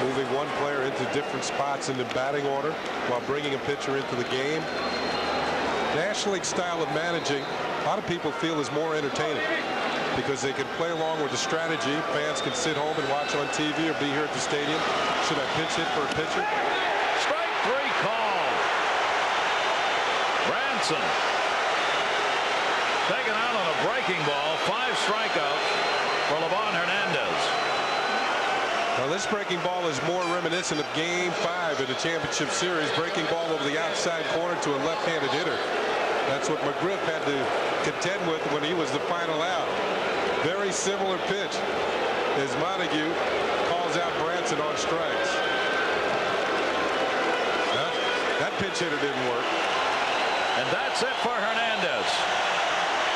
Moving one player into different spots in the batting order while bringing a pitcher into the game. National League style of managing, a lot of people feel is more entertaining because they can play along with the strategy. Fans can sit home and watch on TV or be here at the stadium. Should I pinch hit for a pitcher? Strike three call. Branson taken out on a breaking ball. 5 strikeouts for Livan Hernandez. Now this breaking ball is more reminiscent of Game 5 of the championship series. Breaking ball over the outside corner to a left-handed hitter. That's what McGriff had to contend with when he was the final out. Very similar pitch as Montague calls out Branson on strikes. That pitch hitter didn't work. And that's it for Hernandez.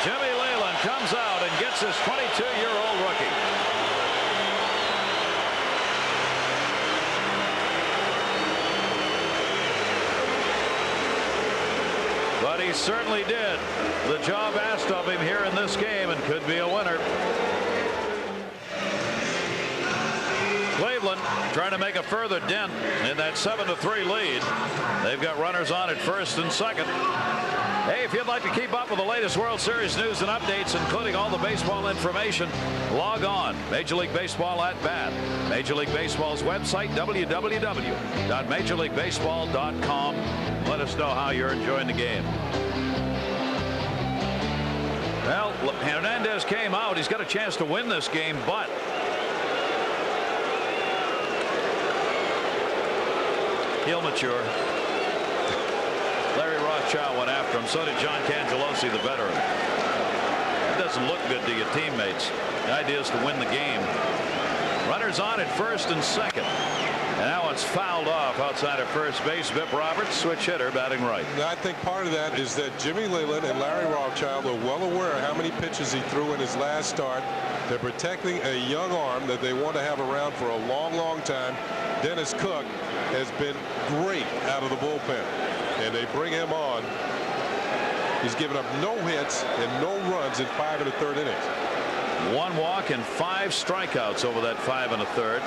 Jimmy Leyland comes out and gets his 22-year-old rookie. But he certainly did the job asked of him here in this game and could be a winner. Cleveland trying to make a further dent in that 7-3 lead. They've got runners on at first and second. Hey, if you'd like to keep up with the latest World Series news and updates, including all the baseball information, log on. Major League Baseball at Bat. Major League Baseball's website, www.majorleaguebaseball.com. Let us know how you're enjoying the game. Well, Hernandez came out. He's got a chance to win this game, but he'll mature. Larry Rothschild went after him. So did John Cangelosi, the veteran. It doesn't look good to your teammates. The idea is to win the game. Runners on at first and second. And now it's fouled off outside of first base. Bip Roberts, switch hitter, batting right. I think part of that is that Jimmy Leyland and Larry Rothschild are well aware of how many pitches he threw in his last start. They're protecting a young arm that they want to have around for a long, long time. Dennis Cook has been great out of the bullpen, and they bring him on. He's given up no hits and no runs in 5 1/3 innings. 1 walk and 5 strikeouts over that 5 1/3.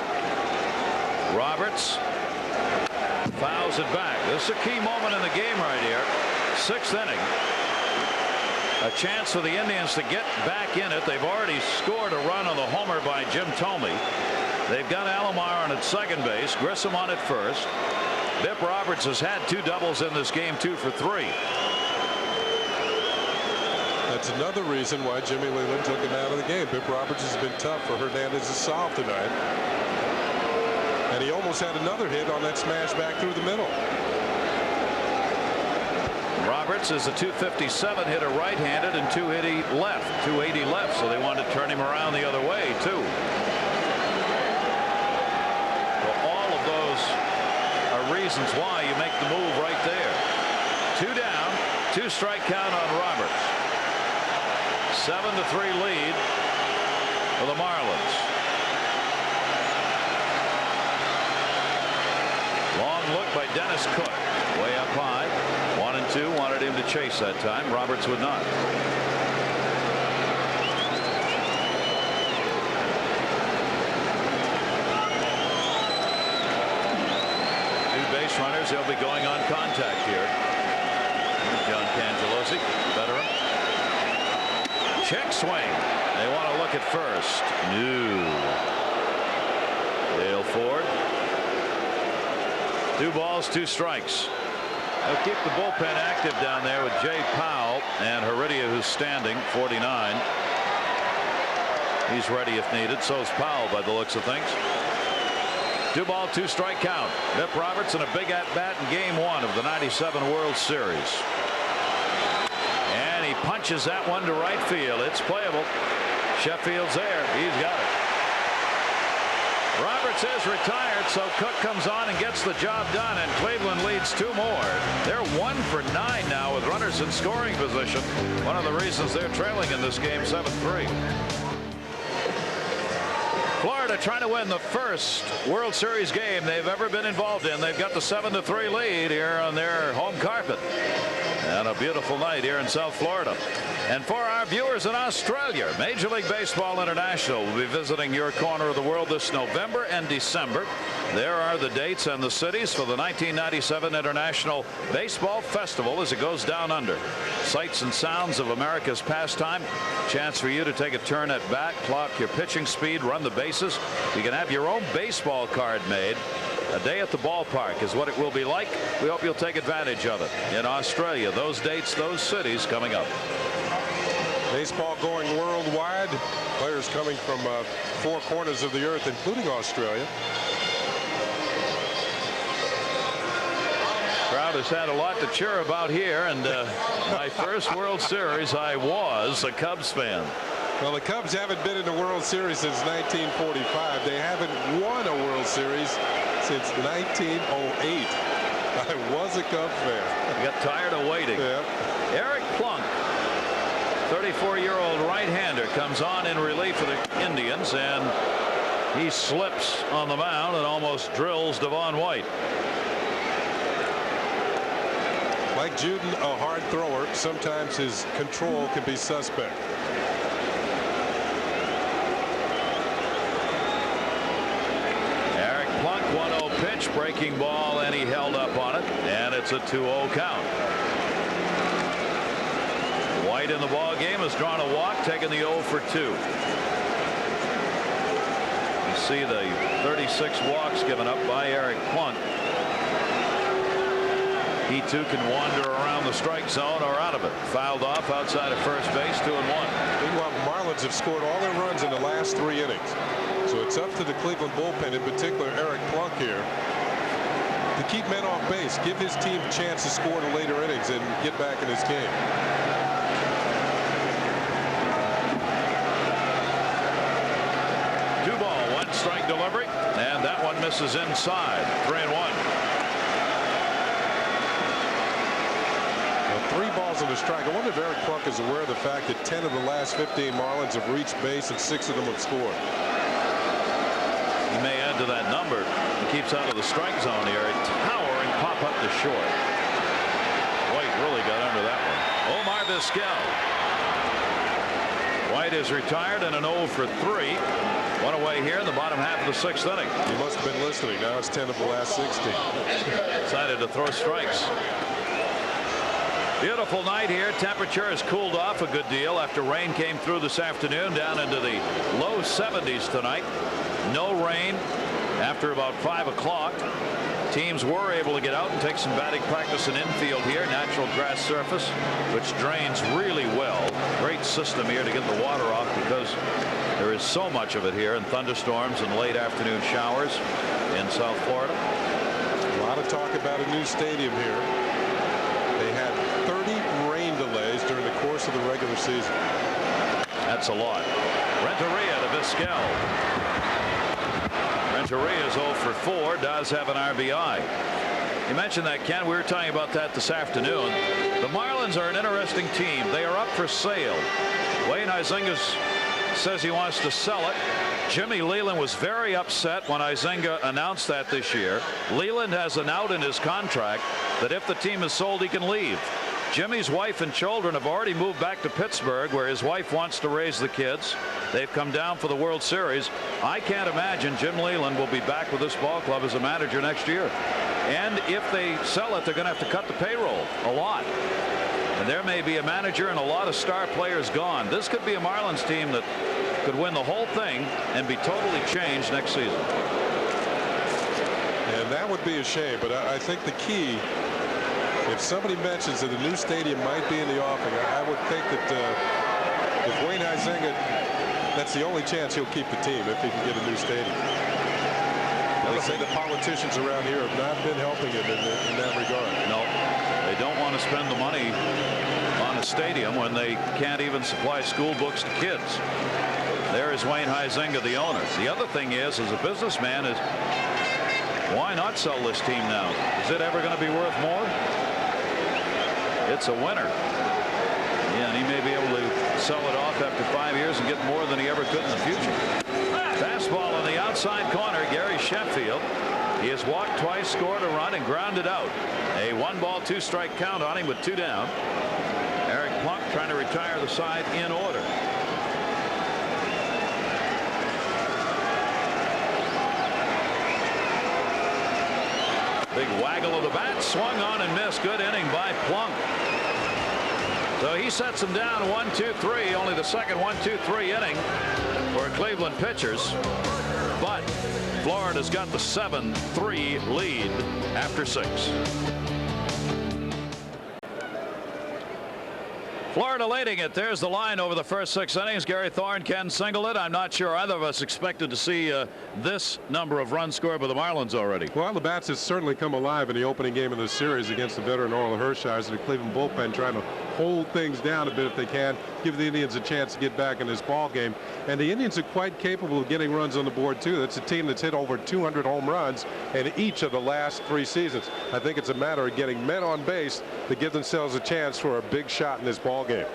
Roberts fouls it back. This is a key moment in the game right here. 6th inning. A chance for the Indians to get back in it. They've already scored a run on the homer by Jim Thome. They've got Alomar on at second base, Grissom on at first. Bip Roberts has had 2 doubles in this game, 2 for 3. That's another reason why Jimmy Leyland took him out of the game. Bip Roberts has been tough for Hernandez to solve tonight. And he almost had another hit on that smash back through the middle. Roberts is a .257 hitter right-handed and 280 left. 280 left, so they wanted to turn him around the other way too. So all of those are reasons why you make the move right there. 2 down, 2 strike count on Roberts. 7-3 lead for the Marlins. Long look by Dennis Cook. Way up high. 1-2. Wanted him to chase that time. Roberts would not. 2 base runners. They'll be going on contact here. John Cangelosi, veteran. Check swing. They want to look at first. No. Dale Ford. 2 balls, 2 strikes. They'll keep the bullpen active down there with Jay Powell and Heredia, who's standing 49. He's ready if needed. So is Powell by the looks of things. 2 ball, 2 strike count. Bip Roberts in a big at bat in game 1 of the '97 World Series. And he punches that one to right field. It's playable. Sheffield's there. He's got it. Roberts is retired, so Cook comes on and gets the job done, and Cleveland leads 2 more. They're 1 for 9 now with runners in scoring position. One of the reasons they're trailing in this game 7-3. Florida Florida trying to win the first World Series game they've ever been involved in. They've got the 7-3 lead here on their home carpet. And a beautiful night here in South Florida. And for our viewers in Australia, Major League Baseball International will be visiting your corner of the world this November and December. There are the dates and the cities for the 1997 International Baseball Festival as it goes down under. Sights and sounds of America's pastime. Chance for you to take a turn at bat, clock your pitching speed, run the bases. You can have your own baseball card made. A day at the ballpark is what it will be like. We hope you'll take advantage of it in Australia. Those dates, those cities coming up. Baseball going worldwide. Players coming from 4 corners of the earth, including Australia. Crowd has had a lot to cheer about here, and my first World Series, I was a Cubs fan. Well, the Cubs haven't been in the World Series since 1945. They haven't won a World Series since 1908. I was a Cub fan. I got tired of waiting. Yeah. Eric Plunk, 34-year-old right-hander, comes on in relief for the Indians, and he slips on the mound and almost drills Devon White. Like Juden, a hard thrower, sometimes his control can be suspect. Eric Plunk, 1-0 pitch, breaking ball, and he held up on it, and it's a 2-0 count. White in the ball game has drawn a walk, taking the 0 for 2. You see the 36 walks given up by Eric Plunk. He too can wander around the strike zone or out of it. Fouled off outside of first base, 2-1. Meanwhile, the Marlins have scored all their runs in the last 3 innings. So it's up to the Cleveland bullpen, in particular Eric Plunk here, to keep men off base, give his team a chance to score in the later innings and get back in this game. 2-ball, 1-strike delivery, and that one misses inside. 3-1. 3 balls and a strike. I wonder if Eric Plunk is aware of the fact that 10 of the last 15 Marlins have reached base and 6 of them have scored. He may add to that number. He keeps out of the strike zone here. A towering pop up to short. White really got under that one. Omar Vizquel. White is retired and an 0 for 3. One away here in the bottom half of the 6th inning. You must have been listening. Now it's 10 of the last 16. Decided to throw strikes. Beautiful night here. Temperature has cooled off a good deal after rain came through this afternoon, down into the low 70s tonight. No rain after about 5 o'clock. Teams were able to get out and take some batting practice in infield here. Natural grass surface, which drains really well. Great system here to get the water off because there is so much of it here in thunderstorms and late afternoon showers in South Florida. A lot of talk about a new stadium here. They had 30 rain delays during the course of the regular season. That's a lot. Renteria to Vizquel. Renteria is 0 for 4, does have an RBI. You mentioned that, Ken. We were talking about that this afternoon. The Marlins are an interesting team. They are up for sale. Wayne Huizenga says he wants to sell it. Jimmy Leland was very upset when Huizenga announced that this year. Leland has an out in his contract that if the team is sold, he can leave. Jimmy's wife and children have already moved back to Pittsburgh, where his wife wants to raise the kids. They've come down for the World Series. I can't imagine Jim Leland will be back with this ball club as a manager next year. And if they sell it, they're going to have to cut the payroll a lot. And there may be a manager and a lot of star players gone. This could be a Marlins team that could win the whole thing and be totally changed next season. And that would be a shame, but I think the key, if somebody mentions that a new stadium might be in the offing, I would think that if Wayne Huizenga, that's the only chance he'll keep the team, if he can get a new stadium. They say the politicians around here have not been helping him in that regard. No, they don't want to spend the money on a stadium when they can't even supply school books to kids. There is Wayne Huizenga, the owner. The other thing is, as a businessman, is why not sell this team now? Is it ever going to be worth more? It's a winner. Yeah, and he may be able to sell it off after 5 years and get more than he ever could in the future. Fastball on the outside corner. Gary Sheffield. He has walked twice, scored a run, and grounded out. A 1-ball, 2-strike count on him with 2 down. Eric Plunk trying to retire the side in order. Big waggle of the bat, swung on and missed. Good inning by Plunk. So he sets him down 1-2-3. Only the second 1-2-3 inning for Cleveland pitchers. But Florida's got the 7-3 lead after 6. Florida leading it. There's the line over the first 6 innings. Gary Thorne, Ken Singleton. I'm not sure either of us expected to see this number of runs scored by the Marlins already. Well, the bats has certainly come alive in the opening game of the series against the veteran Orel Hershiser. The Cleveland bullpen trying to hold things down a bit if they can, give the Indians a chance to get back in this ball game. And the Indians are quite capable of getting runs on the board too. That's a team that's hit over 200 home runs in each of the last 3 seasons. I think it's a matter of getting men on base to give themselves a chance for a big shot in this ball game.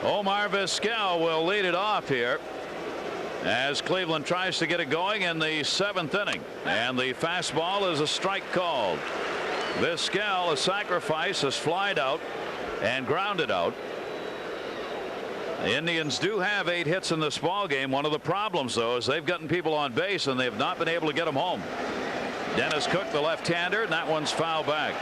Omar Vizquel will lead it off here as Cleveland tries to get it going in the 7th inning, and the fastball is a strike called. Vizquel, a sacrifice, has flied out and grounded out. The Indians do have 8 hits in this ball game. One of the problems, though, is they've gotten people on base and they've not been able to get them home. Dennis Cook, the left-hander, and that one's foul back.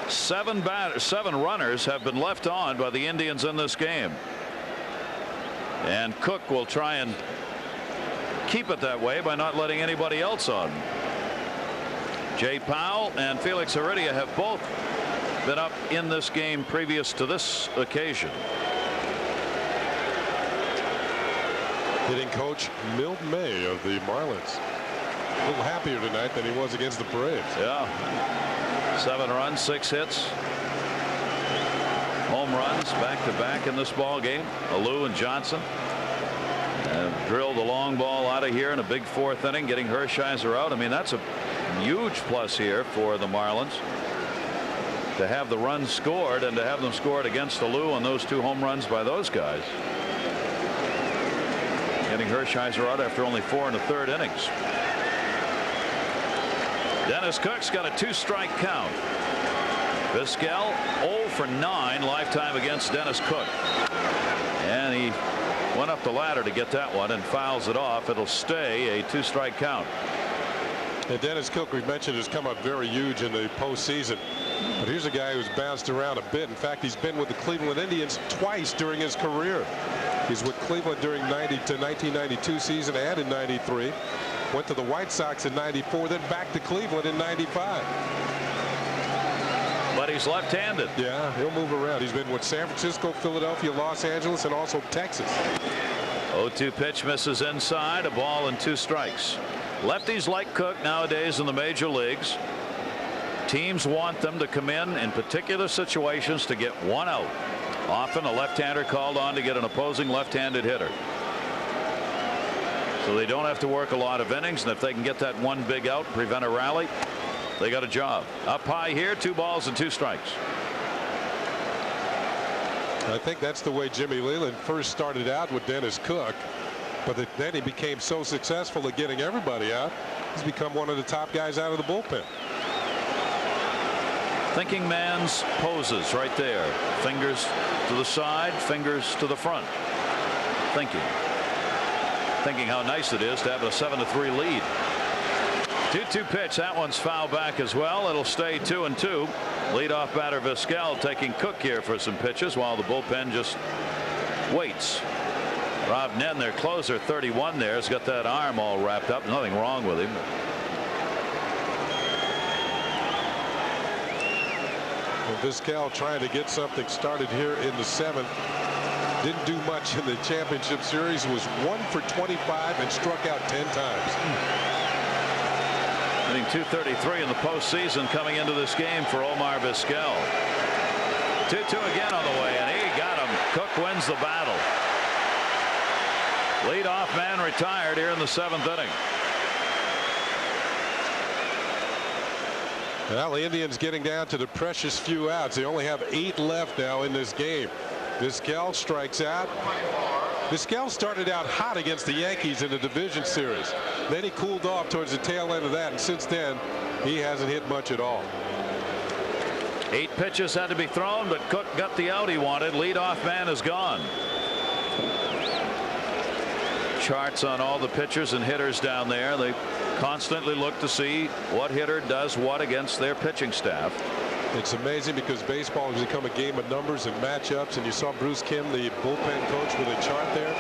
7 runners have been left on by the Indians in this game, and Cook will try and keep it that way by not letting anybody else on. Jay Powell and Felix Heredia have both been up in this game previous to this occasion. Hitting coach Milt May of the Marlins. A little happier tonight than he was against the Braves. Yeah. 7 runs, 6 hits. Home runs back-to-back in this ball game. Alou and Johnson have drilled the long ball out of here in a big 4th inning, getting Hershiser out. I mean, that's a huge plus here for the Marlins, to have the runs scored and to have them scored against Alou on those 2 home runs by those guys. Getting Hershiser out after only 4 1/3 innings. Dennis Cook's got a 2-strike count. Vizquel 0 for 9 lifetime against Dennis Cook, and he went up the ladder to get that one and fouls it off. It'll stay a 2-strike count. And Dennis Cook, we mentioned, has come up very huge in the postseason. But here's a guy who's bounced around a bit. In fact, he's been with the Cleveland Indians twice during his career. He's with Cleveland during 1992 season and in 93. Went to the White Sox in 94, then back to Cleveland in 95. But he's left-handed. Yeah, he'll move around. He's been with San Francisco, Philadelphia, Los Angeles, and also Texas. 0-2 pitch misses inside. A ball and 2 strikes. Lefties like Cook nowadays in the major leagues. Teams want them to come in particular situations to get 1 out. Often a left-hander called on to get an opposing left-handed hitter, so they don't have to work a lot of innings, and if they can get that 1 big out, prevent a rally, they got a job. Up high here, 2 balls and 2 strikes. I think that's the way Jimmy Leland first started out with Dennis Cook, but then he became so successful at getting everybody out. He's become one of the top guys out of the bullpen. Thinking man's poses right there. Fingers to the side, fingers to the front. Thinking how nice it is to have a 7-3 lead. 2-2 pitch. That one's foul back as well. It'll stay 2-2. Leadoff batter Vizquel taking Cook here for some pitches while the bullpen just waits. Rob Nen, their closer, 31 there, has got that arm all wrapped up. Nothing wrong with him. Vizquel trying to get something started here in the 7th. Didn't do much in the championship series. Was 1 for 25 and struck out 10 times. Hitting .233 in the postseason coming into this game for Omar Vizquel. 2-2 again on the way, and he got him. Cook wins the battle. Leadoff man retired here in the 7th inning. Well, the Indians getting down to the precious few outs. They only have 8 left now in this game. Vizquel strikes out. Vizquel started out hot against the Yankees in the division series. Then he cooled off towards the tail end of that, and since then he hasn't hit much at all. 8 pitches had to be thrown, but Cook got the out he wanted. Leadoff man is gone. Charts on all the pitchers and hitters down there. They constantly look to see what hitter does what against their pitching staff. It's amazing because baseball has become a game of numbers and matchups, and you saw Bruce Kim, the bullpen coach, with a chart there.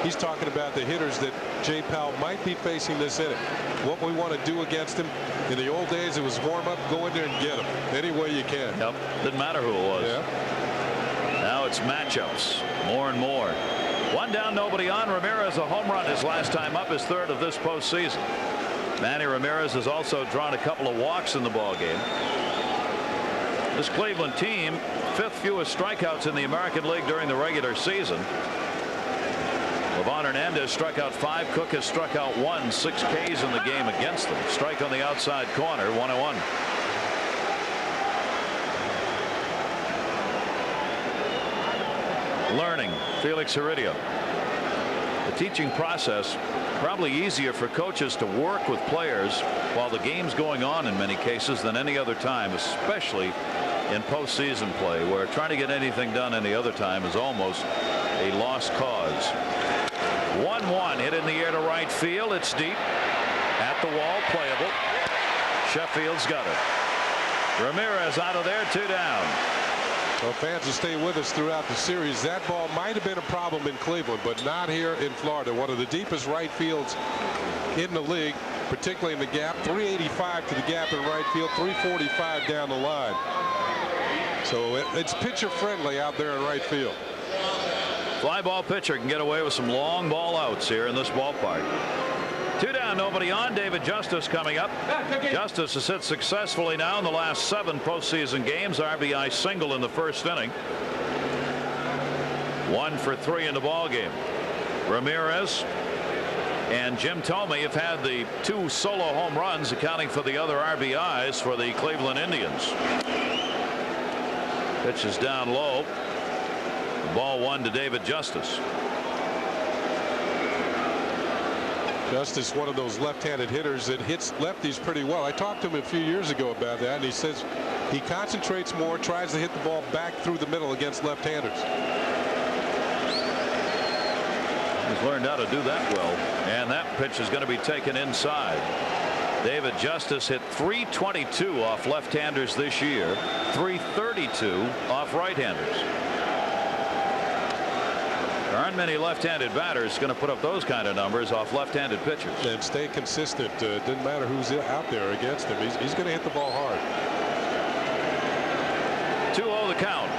He's talking about the hitters that Jay Powell might be facing this inning. What we want to do against him. In the old days, it was warm up, go in there and get him any way you can. Yep. Didn't matter who it was. Yeah. Now it's matchups more and more. 1 down, nobody on. Ramirez, a home run his last time up, his 3rd of this postseason. Manny Ramirez has also drawn a couple of walks in the ball game. This Cleveland team, 5th fewest strikeouts in the American League during the regular season. Livan Hernandez struck out 5. Cook has struck out 1. 6 Ks in the game against them. Strike on the outside corner. 1-1. Learning. Felix Heredia. The teaching process probably easier for coaches to work with players while the game's going on in many cases than any other time, especially in postseason play, where trying to get anything done any other time is almost a lost cause. 1-1 hit in the air to right field. It's deep at the wall, playable. Sheffield's got it. Ramirez out of there, 2 down. Well, fans will stay with us throughout the series. That ball might have been a problem in Cleveland, but not here in Florida. One of the deepest right fields in the league, particularly in the gap. 385 to the gap in right field, 345 down the line. So it's pitcher friendly out there in right field. Fly ball pitcher can get away with some long ball outs here in this ballpark. 2 down, nobody on. David Justice coming up. Justice has hit successfully now in the last 7 postseason games. RBI single in the 1st inning. 1 for 3 in the ball game. Ramirez and Jim Thome have had the 2 solo home runs, accounting for the other RBIs for the Cleveland Indians. Pitch is down low. Ball 1 to David Justice. Justice, one of those left-handed hitters that hits lefties pretty well. I talked to him a few years ago about that, and he says he concentrates more, tries to hit the ball back through the middle against left-handers. He's learned how to do that well, and that pitch is going to be taken inside. David Justice hit .322 off left-handers this year, .332 off right-handers. There aren't many left-handed batters going to put up those kind of numbers off left-handed pitchers. And stay consistent. Doesn't matter who's out there against him. He's going to hit the ball hard. 2-0 the count.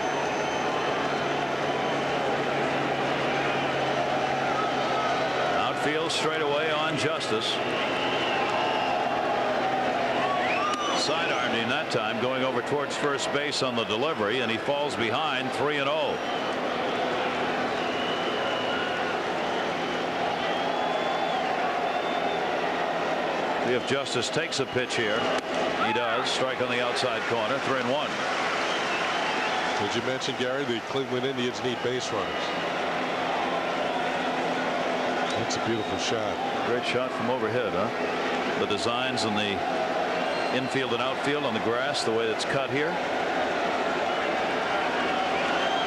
Outfield straight away on Justice. Sidearmed him that time, going over towards first base on the delivery, and he falls behind. 3-0. See if Justice takes a pitch here. He does. Strike on the outside corner. 3-1. As you mentioned, Gary, the Cleveland Indians need base runners. That's a beautiful shot. Great shot from overhead, huh? The designs in the infield and outfield on the grass, the way that's cut here.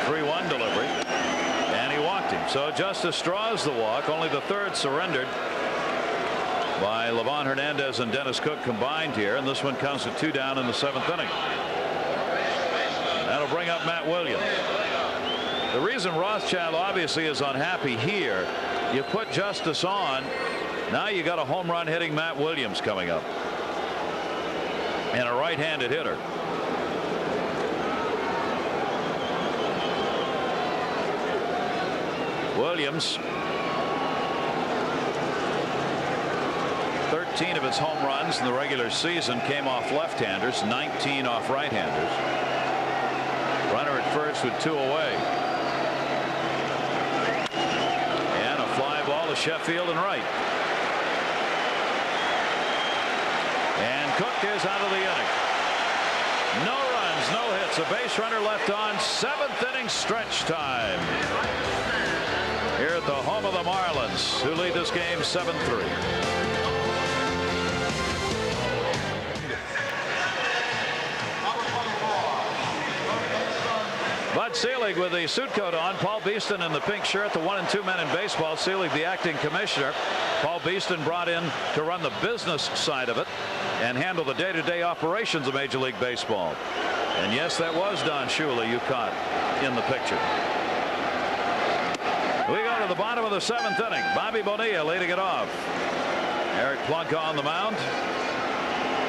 3-1 delivery, and he walked him. So Justice draws the walk. Only the 3rd surrendered by Livan Hernandez and Dennis Cook combined here, and this one counts at 2 down in the 7th inning. That'll bring up Matt Williams. The reason Rothschild obviously is unhappy here, you put Justice on, now you got a home run hitting Matt Williams coming up, and a right-handed hitter. Williams, 13 of his home runs in the regular season came off left-handers, 19 off right-handers. Runner at first with 2 away. And a fly ball to Sheffield and right. And Cook is out of the inning. No runs, no hits. A base runner left on. 7th inning stretch time. here at the home of the Marlins, who lead this game 7-3. Bud Selig with the suit coat on. Paul Beeston in the pink shirt, the 1 and 2 men in baseball. Selig, the acting commissioner. Paul Beeston brought in to run the business side of it and handle the day-to-day operations of Major League Baseball. And yes, that was Don Shula you caught in the picture. We go to the bottom of the 7th inning. Bobby Bonilla leading it off. Eric Plunk on the mound,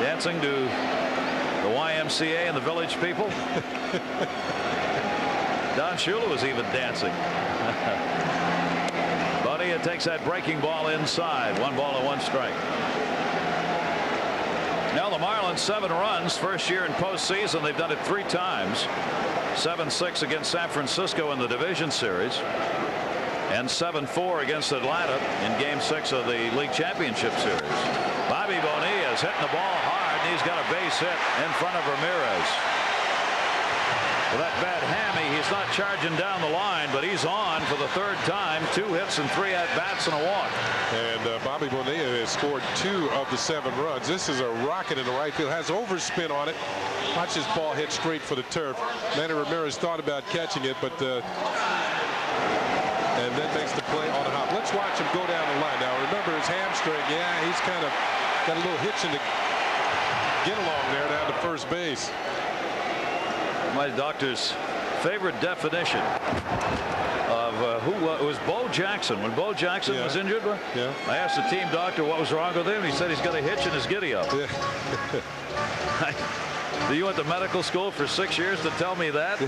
dancing to the YMCA and the village people. Don Shula was even dancing. Bonilla takes that breaking ball inside. 1 ball and 1 strike. Now the Marlins 7 runs, first year in postseason. They've done it 3 times. 7-6 against San Francisco in the division series, and 7-4 against Atlanta in Game 6 of the League Championship Series. Bobby Bonilla is hitting the ball hard, and he's got a base hit in front of Ramirez. With that bad hammy, he's not charging down the line, but he's on for the 3rd time. 2 hits and 3 at-bats and a walk. And Bobby Bonilla has scored 2 of the 7 runs. This is a rocket in the right field. Has overspin on it. Watch this ball hit straight for the turf. Manny Ramirez thought about catching it, but and then makes the play on a hop. Let's watch him go down the line. Now remember his hamstring. Yeah, he's kind of got a little hitch in the get along there down to first base. My doctor's favorite definition of who was Bo Jackson. When Bo Jackson was injured, I asked the team doctor what was wrong with him. He said he's got a hitch in his giddy up. Yeah. You went to medical school for 6 years to tell me that?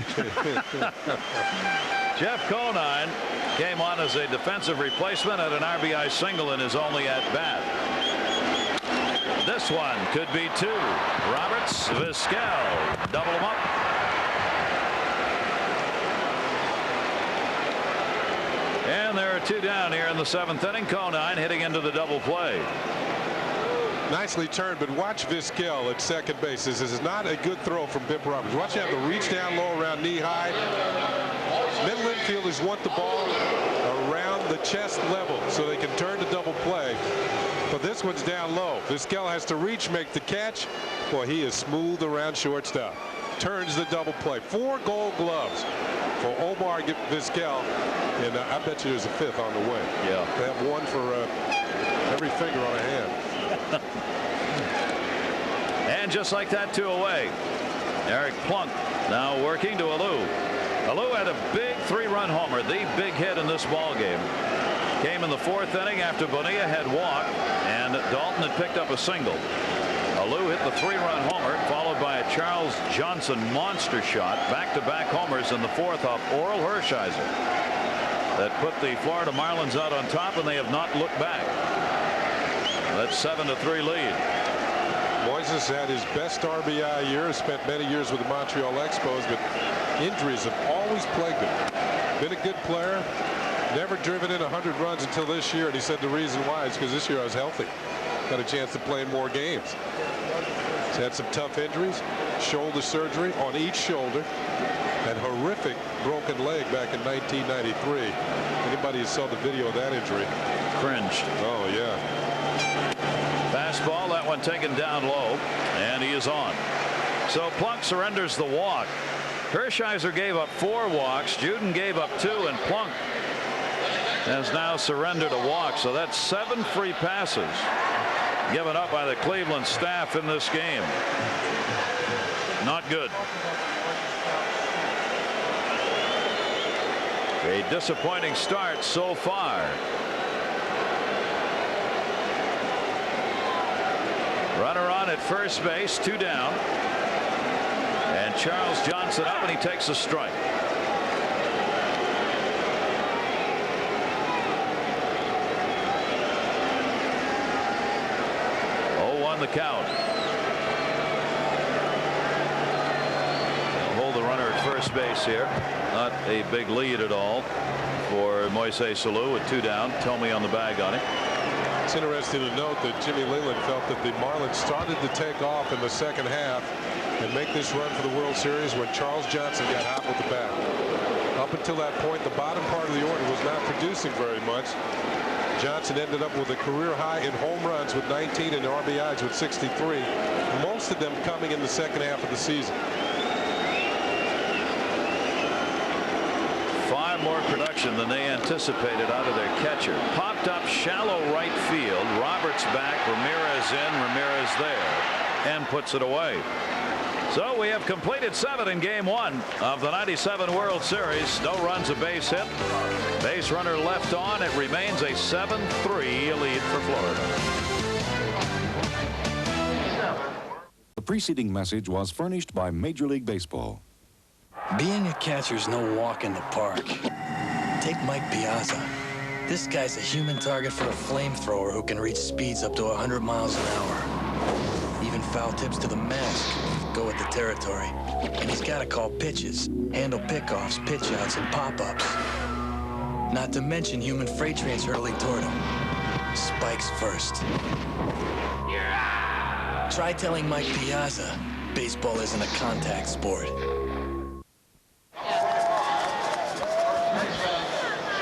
Jeff Conine came on as a defensive replacement at an RBI single in his only at bat. This one could be 2. Roberts, Vizquel, double him up. And there are 2 down here in the 7th inning. Conine hitting into the double play. Nicely turned, but watch Vizquel at second base. This is not a good throw from Bip Roberts. Watch him have to reach down low around knee high. Middle infielders want the ball around the chest level so they can turn to double play. But this one's down low. Vizquel has to reach, make the catch. Boy, he is smooth around shortstop. Turns the double play. 4 Gold Gloves for Omar Vizquel. And I bet you there's a 5th on the way. Yeah. They have 1 for every finger on a hand. And just like that, 2 away. Eric Plunk now working to Alou. Alou had a big 3-run homer, the big hit in this ball game. Came in the 4th inning after Bonilla had walked and Dalton had picked up a single. Alou hit the 3-run homer, followed by a Charles Johnson monster shot. Back-to-back homers in the 4th off Oral Hershiser. That put the Florida Marlins out on top, and they have not looked back. That's 7-3 lead. Moises had his best RBI year. Spent many years with the Montreal Expos, but injuries have always plagued him. Been a good player. Never driven in 100 runs until this year, and he said the reason why is because this year I was healthy. Got a chance to play in more games. He's had some tough injuries. Shoulder surgery on each shoulder. That horrific broken leg back in 1993. Anybody who saw the video of that injury cringed. Oh yeah. Fastball, that one taken down low, and he is on. So Plunk surrenders the walk. Hershiser gave up 4 walks. Juden gave up 2, and Plunk has now surrendered a walk. So that's 7 free passes given up by the Cleveland staff in this game. Not good. A disappointing start so far. Runner on at first base, 2 down. And Charles Johnson up, and he takes a strike. The count. They'll hold the runner at first base here. Not a big lead at all for Moises Alou with 2 down. Tomey on the bag on it. It's interesting to note that Jimmy Leyland felt that the Marlins started to take off in the 2nd half and make this run for the World Series when Charles Johnson got hot with the bat. Up until that point, the bottom part of the order was not producing very much. Johnson ended up with a career high in home runs with 19 and RBIs with 63, most of them coming in the second half of the season. Far more production than they anticipated out of their catcher. Popped up shallow right field. Roberts back, Ramirez in, Ramirez there, and puts it away. So we have completed 7 in game 1 of the '97 World Series. No runs, a base hit. Base runner left on. It remains a 7-3 lead for Florida. The preceding message was furnished by Major League Baseball. Being a catcher's no walk in the park. Take Mike Piazza. This guy's a human target for a flamethrower who can reach speeds up to 100 miles an hour. Even foul tips to the mask go with the territory. And he's got to call pitches, handle pickoffs, pitch-outs, and pop-ups. Not to mention human freight trains hurtling toward him. Spikes first. Try telling Mike Piazza baseball isn't a contact sport.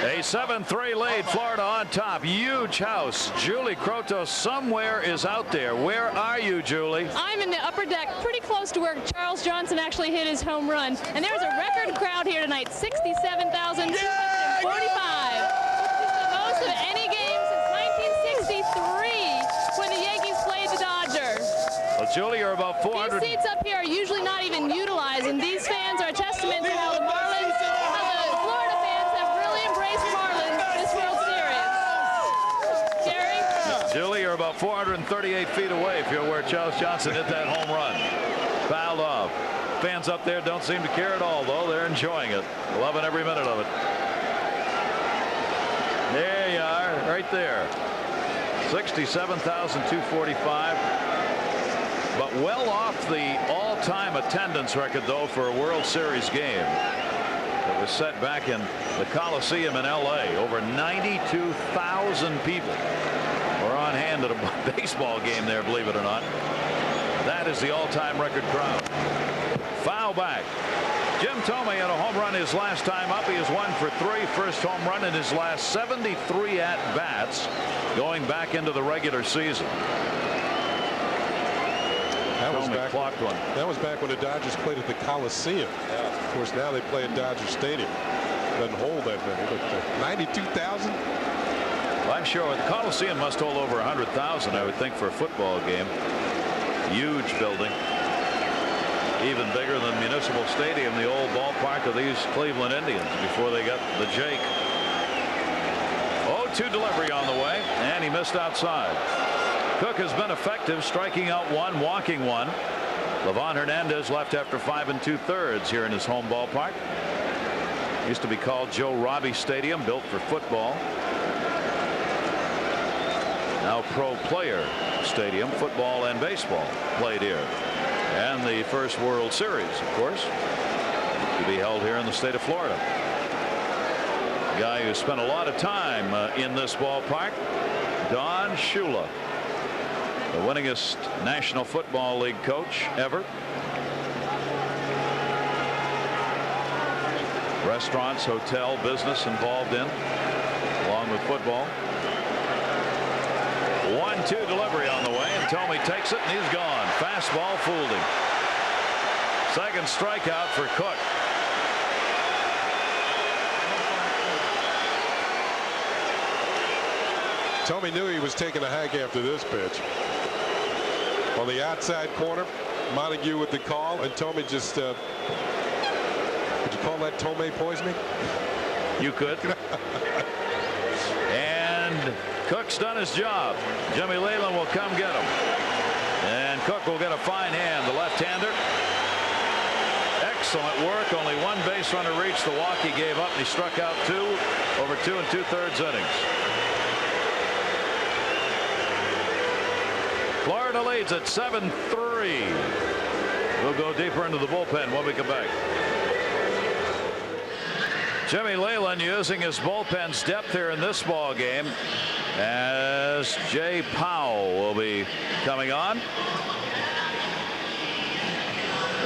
A 7-3 lead, Florida on top. Huge house. Julie Croto somewhere is out there. Where are you, Julie? I'm in the upper deck, pretty close to where Charles Johnson actually hit his home run. And there's a record crowd here tonight, 67,245. Which is the most of any game since 1963 when the Yankees played the Dodgers. Well, Julie, you're about 400. These seats up here are usually not even utilized, and these fans are a testament to how the Marlins, how the Florida fans have really embraced Marlins this World Series. Jerry? Julie, you're about 438 feet away if you're where Charles Johnson hit that home run. Fouled off. Fans up there don't seem to care at all, though. They're enjoying it. Loving every minute of it. There you are, right there. 67,245. But well off the all-time attendance record, though, for a World Series game that was set back in the Coliseum in L.A. Over 92,000 people were on hand at a baseball game there, believe it or not. That is the all-time record crowd. Foul back. Jim Thome had a home run his last time up. He has 1 for 3. First home run in his last 73 at-bats going back into the regular season. That was back when the Dodgers played at the Coliseum. Of course, now they play at Dodger Stadium. Doesn't hold that many, but 92,000. Well, I'm sure the Coliseum must hold over 100,000, I would think, for a football game. Huge building. Even bigger than Municipal Stadium, the old ballpark of these Cleveland Indians before they got the Jake. 0-2 delivery on the way, and he missed outside. Cook has been effective, striking out 1, walking 1. Livan Hernandez left after 5 2/3 here in his home ballpark. Used to be called Joe Robbie Stadium, built for football. Now Pro Player Stadium, football and baseball played here. And the first World Series, of course, to be held here in the state of Florida. A guy who spent a lot of time in this ballpark, Don Shula, the winningest National Football League coach ever. Restaurants, hotel, business involved in, along with football. 1-2 delivery on the way, and Thome takes it, and he's gone. Fastball fooled him. Second strikeout for Cook. Thome knew he was taking a hike after this pitch. On the outside corner, Montague with the call, and Thome just would you call that Thome poisoning? You could. And Cook's done his job. Jimmy Leyland will come get him, and Cook will get a fine hand. The left-hander. Excellent work. Only 1 base runner reached the walk he gave up, and he struck out 2 over 2 2/3 innings. Florida leads at 7-3. We'll go deeper into the bullpen when we come back. Jimmy Leyland using his bullpen's depth here in this ball game, as Jay Powell will be coming on.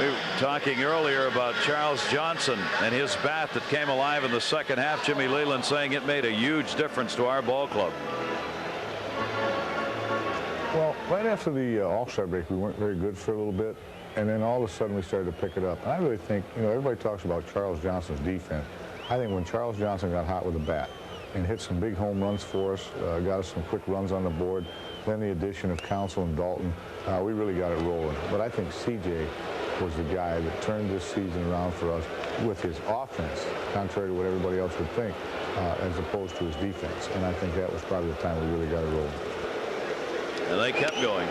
We were talking earlier about Charles Johnson and his bat that came alive in the second half. Jimmy Leland saying it made a huge difference to our ball club. Well, right after the All-Star break, we weren't very good for a little bit, and then all of a sudden we started to pick it up. And I really think, you know, everybody talks about Charles Johnson's defense. I think when Charles Johnson got hot with the bat and hit some big home runs for us, got us some quick runs on the board, then the addition of Counsell and Dalton, we really got it rolling. But I think CJ was the guy that turned this season around for us with his offense, contrary to what everybody else would think, as opposed to his defense. And I think that was probably the time we really got it rolling. And they kept going.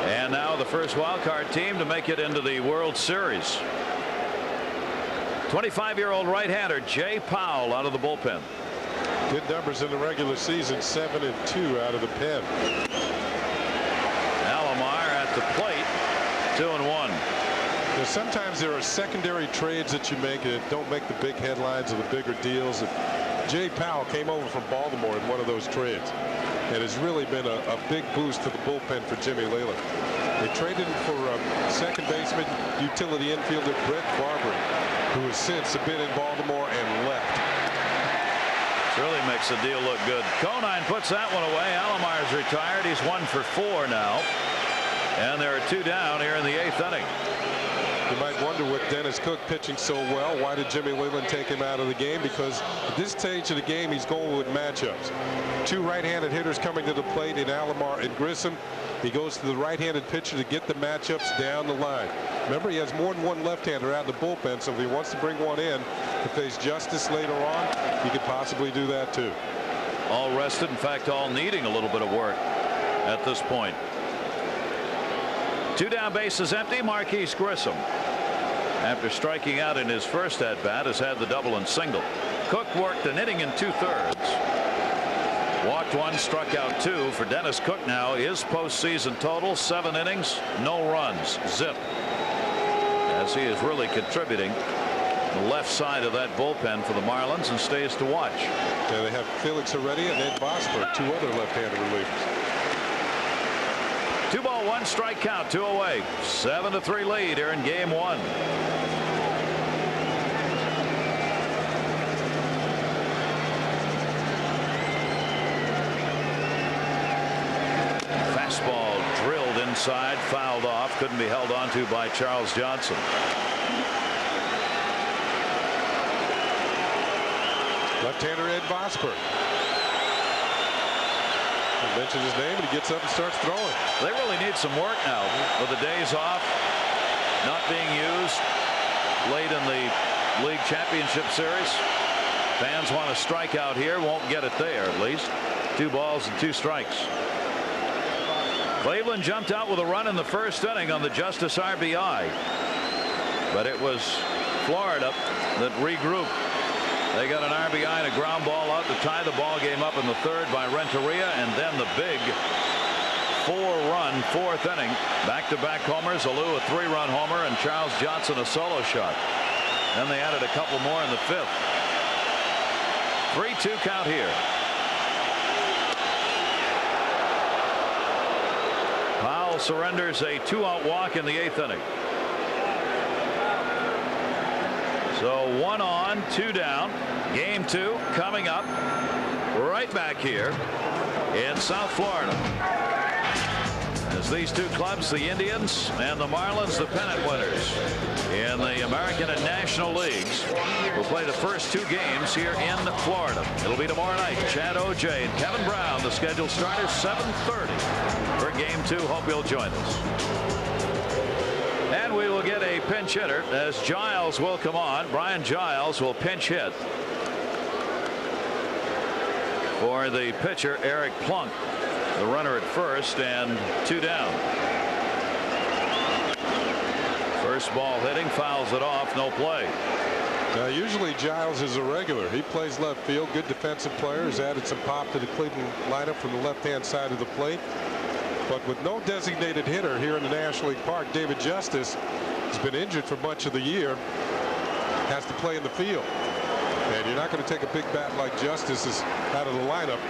And now the first wild card team to make it into the World Series. 25-year-old right-hander Jay Powell out of the bullpen. Good numbers in the regular season, 7-2 out of the pen. Alomar at the plate, 2-1. Sometimes there are secondary trades that you make that don't make the big headlines or the bigger deals. Jay Powell came over from Baltimore in one of those trades. It has really been a big boost to the bullpen for Jimmy Leland. They traded him for second baseman, utility infielder Brett Barbary, who has since been in Baltimore and left. This really makes the deal look good. Conine puts that one away. Alomar's retired. He's 1 for 4 now. And there are 2 down here in the 8th inning. You might wonder, with Dennis Cook pitching so well, why did Jimmy Leland take him out of the game? Because at this stage of the game, he's going with matchups. 2 right-handed hitters coming to the plate in Alomar and Grissom. He goes to the right-handed pitcher to get the matchups down the line. Remember, he has more than one left-hander out in the bullpen, so if he wants to bring one in to face Justice later on, he could possibly do that too. All rested, in fact, all needing a little bit of work at this point. 2 down, bases empty. Marquise Grissom, after striking out in his first at-bat, has had the double and single. Cook worked an inning and 2/3. Walked 1, struck out 2 for Dennis Cook. Now his postseason total, 7 innings, no runs, zip, as he is really contributing the left side of that bullpen for the Marlins and stays to watch. Yeah, they have Felix Heredia and Ed Vosper, 2 other left-handed relievers. 2 ball, 1 strike count, 2 away. 7-3 lead here in game 1. Fastball drilled inside, fouled off, couldn't be held onto by Charles Johnson. Left-hander Ed Vosper. He mentions his name and he gets up and starts throwing. They really need some work now with the days off not being used late in the league championship series. Fans want a strikeout here, won't get it there at least. 2 balls and 2 strikes. Cleveland jumped out with a run in the first inning on the Justice RBI, but it was Florida that regrouped. They got an RBI and a ground ball out to tie the ball game up in the 3rd by Renteria, and then the big 4-run 4th inning. Back-to-back homers, Alou a 3-run homer, and Charles Johnson a solo shot. Then they added a couple more in the 5th. 3-2 count here. Powell surrenders a 2-out walk in the 8th inning. So 1 on, 2 down. Game 2 coming up right back here in South Florida, as these 2 clubs, the Indians and the Marlins, the pennant winners in the American and National Leagues, will play the first 2 games here in Florida. It'll be tomorrow night. Chad O.J. and Kevin Brown, the scheduled starters, 7:30 for game 2. Hope you'll join us. And we will get a pinch hitter as Giles will come on. Brian Giles will pinch hit for the pitcher Eric Plunk, the runner at first, and 2 down. First ball hitting, fouls it off, no play. Now, usually Giles is a regular. He plays left field, good defensive player. Has added some pop to the Cleveland lineup from the left-hand side of the plate. But with no designated hitter here in the National League Park, David Justice has been injured for much of the year, has to play in the field. And you're not going to take a big bat like Justice out of the lineup.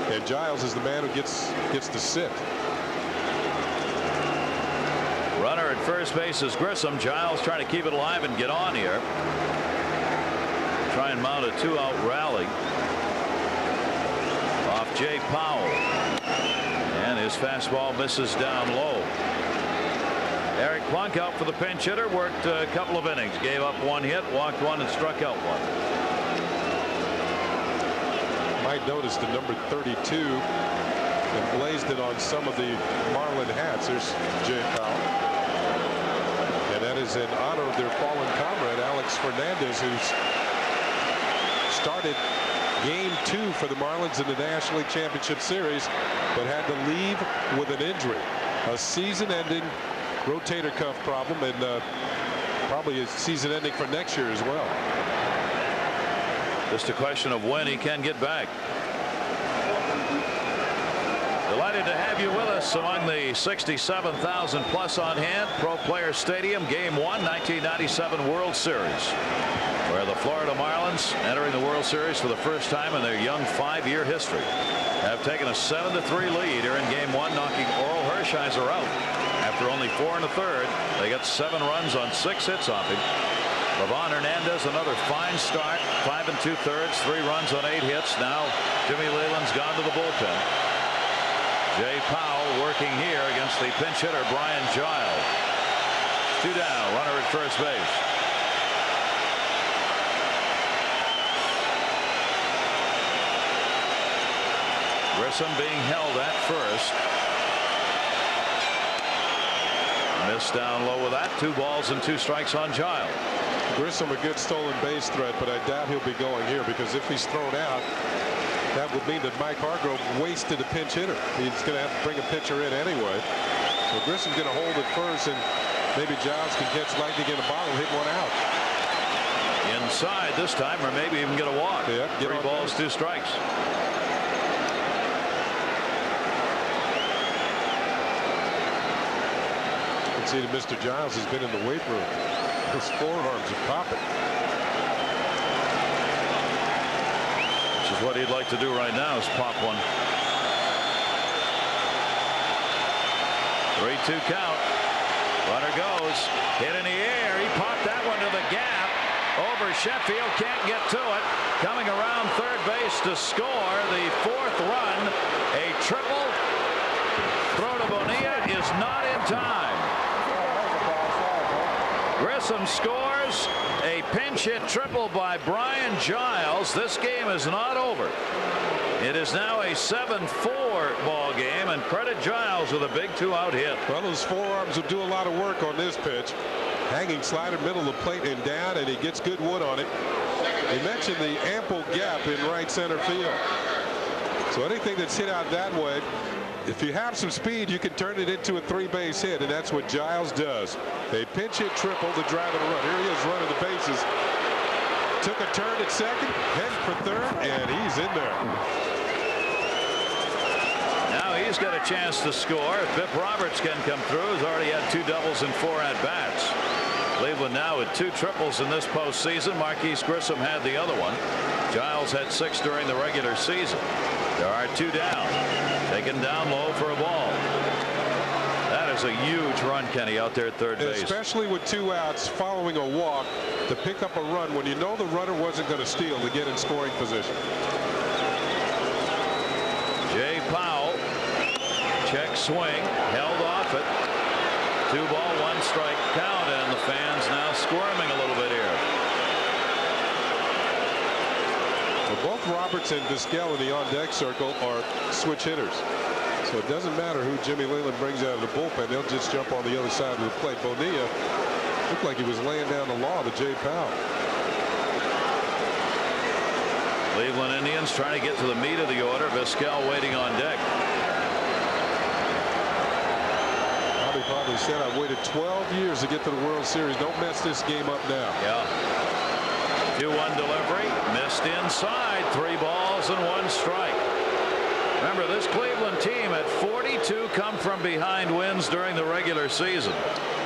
And Giles is the man who gets to sit. Runner at first base is Grissom. Giles trying to keep it alive and get on here. Try and mount a 2-out rally off Jay Powell. And his fastball misses down low. Eric Plunk out for the pinch hitter. Worked a couple of innings. Gave up 1 hit, walked 1, and struck out 1. Might notice the number 32 emblazoned it on some of the Marlin hats. There's Jay Powell. And that is in honor of their fallen comrade, Alex Fernandez, who's started game 2 for the Marlins in the National League Championship Series, but had to leave with an injury, a season-ending rotator cuff problem, and probably a season ending for next year as well. Just a question of when he can get back. Delighted to have you with us among the 67,000 plus on hand. Pro Players Stadium, Game 1, 1997 World Series, where the Florida Marlins, entering the World Series for the first time in their young 5-year history, have taken a 7-3 lead here in Game 1, knocking Oral Hershiser out. After only 4 1/3, they got 7 runs on 6 hits off him. Livan Hernandez, another fine start, 5 2/3, 3 runs on 8 hits. Now Jimmy Leyland's gone to the bullpen. Jay Powell working here against the pinch hitter Brian Giles. 2 down, runner at first base. Grissom being held at first. Missed down low with that. 2 balls and 2 strikes on Giles. Grissom a good stolen base threat, but I doubt he'll be going here, because if he's thrown out, that would mean that Mike Hargrove wasted a pinch hitter. He's going to have to bring a pitcher in anyway. So Grissom's going to hold it first, and maybe Giles can catch lightning in a bottle, hit 1 out. Inside this time, or maybe even get a walk. Yeah, 3 balls, 2 strikes. See that Mr. Giles has been in the weight room. His forearms are popping. Which is what he'd like to do right now, is pop one. 3-2 count. Runner goes. Hit in the air. He popped that one to the gap. Over Sheffield. Can't get to it. Coming around third base to score the 4th run. A triple. Throw to Bonilla is not in time. Grissom scores a pinch hit triple by Brian Giles. This game is not over. It is now a 7-4 ball game, and credit Giles with a big 2-out hit. Well, his forearms will do a lot of work on this pitch. Hanging slider, middle of the plate and down, and he gets good wood on it. He mentioned the ample gap in right center field. So anything that's hit out that way, if you have some speed, you can turn it into a 3-base hit, and that's what Giles does. A pinch hit triple to drive in a run. Here he is running the bases. Took a turn at second, heading for third, and he's in there. Now he's got a chance to score. If Bip Roberts can come through, he's already had 2 doubles and 4 at-bats. Cleveland now with 2 triples in this postseason. Marquise Grissom had the other one. Giles had 6 during the regular season. There are 2 down. Taken down low for a ball. That is a huge run, Kenny, out there at third base. Especially with 2 outs following a walk, to pick up a run when you know the runner wasn't going to steal, to get in scoring position. Jay Powell, check swing, held off it. 2 ball, 1 strike count, and the fans now squirming a little bit here. Well, both Roberts and Vizquel in the on-deck circle are switch hitters. So it doesn't matter who Jimmy Leyland brings out of the bullpen. They'll just jump on the other side of the plate. Bonilla looked like he was laying down the law to Jay Powell. Cleveland Indians trying to get to the meat of the order. Vizquel waiting on deck. Bobby probably said, I've waited 12 years to get to the World Series. Don't mess this game up now. Yeah. 2-1 delivery. Missed inside. 3 balls and 1 strike. Remember, this Cleveland team at 42 come from behind wins during the regular season.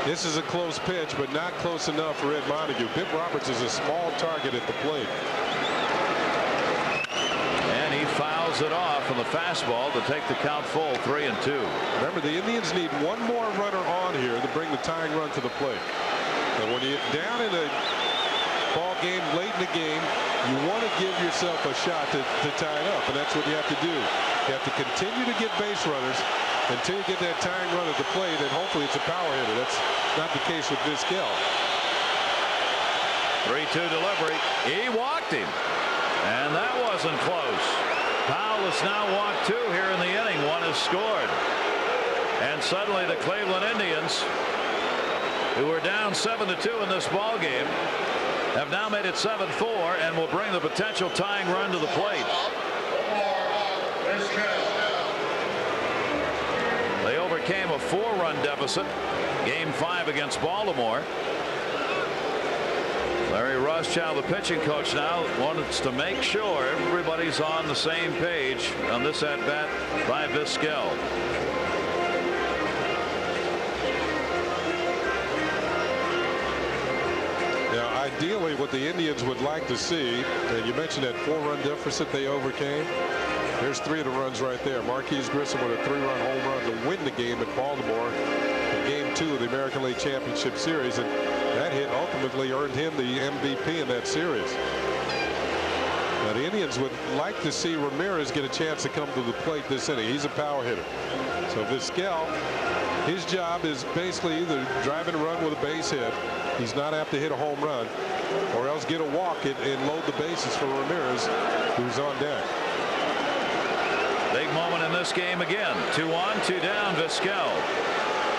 This is a close pitch, but not close enough for Ed Montague. Bip Roberts is a small target at the plate. And he fouls fouls it off on the fastball to take the count full, 3-2. Remember, the Indians need one more runner on here to bring the tying run to the plate. And when you're down in a ball game late in the game, you want to give yourself a shot to tie it up, and that's what you have to do. You have to continue to get base runners until you get that tying run at the plate, and hopefully it's a power hitter. That's not the case with Vizquel. 3-2 delivery. He walked him, and that wasn't close. Powell has now walked 2 here in the inning. 1 is scored, and suddenly the Cleveland Indians, who were down 7-2 in this ball game, have now made it 7-4 and will bring the potential tying run to the plate. They overcame a 4-run deficit game 5 against Baltimore. Larry Rothschild, the pitching coach, now wants to make sure everybody's on the same page on this at bat by Vizquel. Ideally, what the Indians would like to see, and you mentioned that 4-run deficit they overcame. There's 3 of the runs right there. Marquise Grissom with a 3-run home run to win the game at Baltimore in Game 2 of the American League Championship Series, and that hit ultimately earned him the MVP in that series. Now, the Indians would like to see Ramirez get a chance to come to the plate this inning. He's a power hitter. So Vizquel, his job is basically either drive and run with a base hit. He's not have to hit a home run, or else get a walk and load the bases for Ramirez, who's on deck. Big moment in this game again. 2 on, 2 down. Vizquel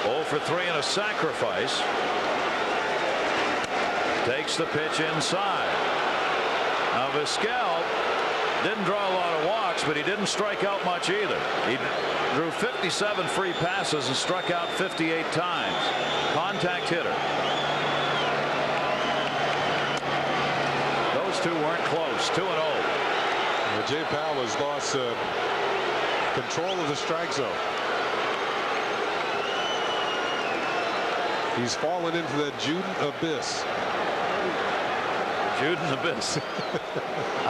0 for 3 and a sacrifice. Takes the pitch inside. Now Vizquel didn't draw a lot of walks, but he didn't strike out much either. He drew 57 free passes and struck out 58 times. Contact hitter. Those 2 weren't close. 2-0. Jay Powell has lost control of the strike zone. He's fallen into that Juden abyss. Juden abyss.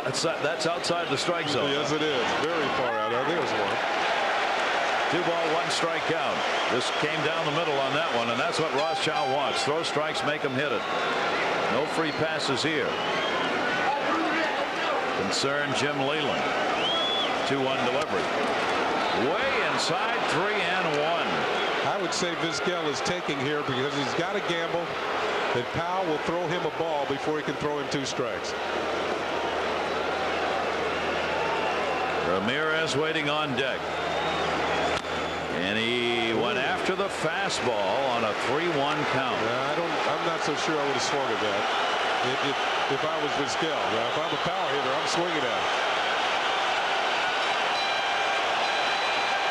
That's outside the strike zone. Yes, it is. Very far out. I think it was 1. 2 ball, 1 strike count. This came down the middle on that one, and that's what Rothschild wants. Throw strikes, make them hit it. No free passes here. Concerned Jim Leland. 2-1 delivery. Way inside, 3-1. I would say Vizquel is taking here because he's got to gamble that Powell will throw him a ball before he can throw him 2 strikes. Ramirez waiting on deck. And he went after the fastball on a 3-1 count. I'm not so sure I would have swung at that if I was Vizquel. Now, if I'm a power hitter, I'm swinging at it.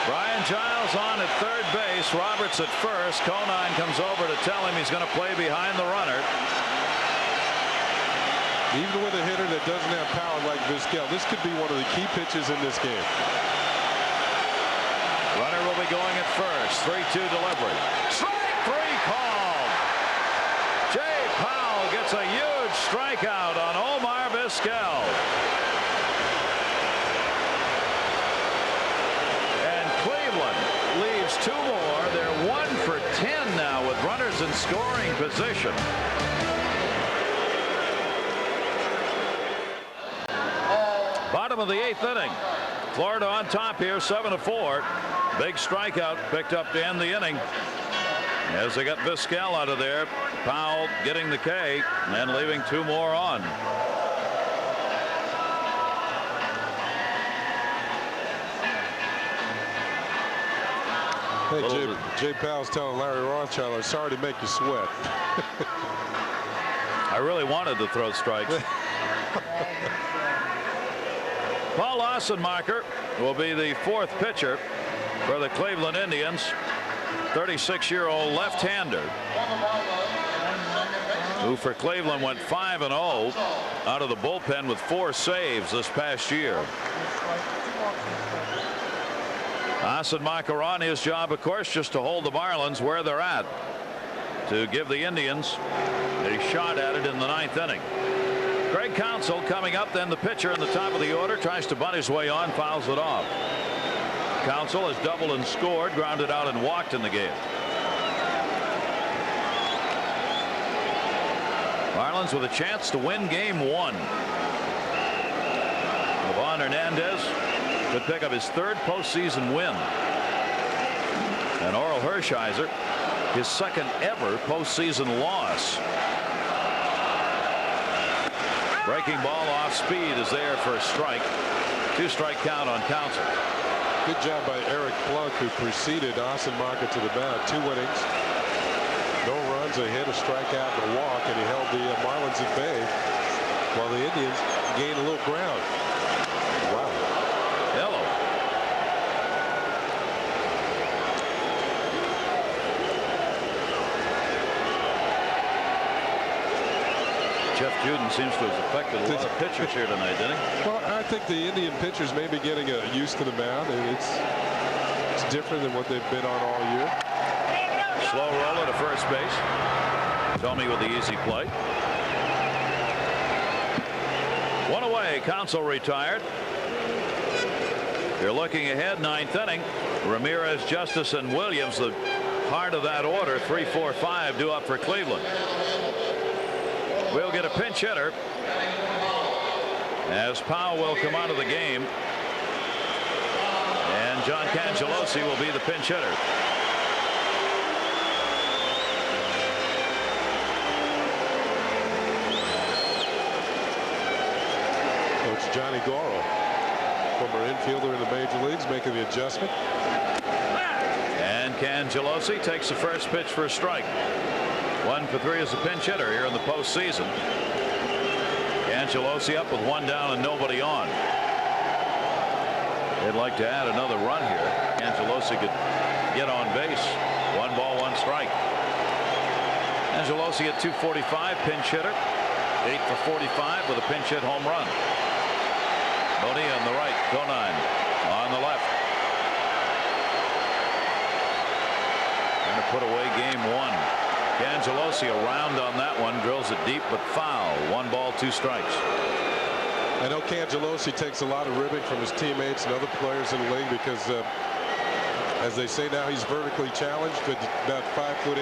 Brian Giles on at third base. Roberts at first. Conine comes over to tell him he's going to play behind the runner. Even with a hitter that doesn't have power like Vizquel, this could be one of the key pitches in this game. Runner will be going at first. 3-2 delivery. Strike 3 called. Jay Powell gets a huge strikeout on Omar Vizquel. And Cleveland leaves 2 more. They're 1 for 10 now with runners in scoring position. Bottom of the 8th inning. Florida on top here, 7-4. Big strikeout picked up to end the inning as they got Vizquel out of there. Powell getting the K and leaving 2 more on. Hey, Jay Powell's telling Larry Rothschild, I'm sorry to make you sweat. I really wanted to throw strikes. Paul Ossenmacher will be the 4th pitcher for the Cleveland Indians. 36-year-old left-hander who for Cleveland went 5-0 out of the bullpen with 4 saves this past year. Ossenmacher on his job, of course, just to hold the Marlins where they're at, to give the Indians a shot at it in the 9th inning. Greg Counsell coming up, then the pitcher in the top of the order tries to bunt his way on, fouls it off. Counsell has doubled and scored, grounded out and walked in the game. Marlins with a chance to win game 1. Livan Hernandez could pick up his 3rd postseason win. And Orel Hershiser, his 2nd ever postseason loss. Breaking ball off speed is there for a strike. 2-strike count on Counsell. Good job by Eric Plunk, who preceded Ossenmacher to the mound. 2 innings, no runs, a hit, a strikeout, and a walk, and he held the Marlins at bay while the Indians gained a little ground. Wow. Hello. Jeff Juden seems to have affected a lot of pitchers here tonight, didn't he? Well, I think the Indian pitchers may be getting used to the mound, and it's different than what they've been on all year. Slow roller to first base. Tommy with the easy play. 1 away. Counsell retired. You're looking ahead, 9th inning. Ramirez, Justice, and Williams, the heart of that order. 3, 4, 5 due up for Cleveland. We'll get a pinch hitter as Powell will come out of the game, and John Cangelosi will be the pinch hitter. Coach Johnny Goro, former infielder in the major leagues, making the adjustment. And Cangelosi takes the first pitch for a strike. 1 for 3 as a pinch hitter here in the postseason. Cangelosi up with 1 down and nobody on. They'd like to add another run here. Cangelosi could get on base. 1 ball, 1 strike. Cangelosi at 245, pinch hitter. 8 for 45 with a pinch hit home run. Bonilla on the right, Conine on the left. And to put away game 1. Cangelosi around on that one, drills it deep but foul. 1 ball, 2 strikes. I know Cangelosi takes a lot of ribbing from his teammates and other players in the league because, as they say now, he's vertically challenged at about 5'8".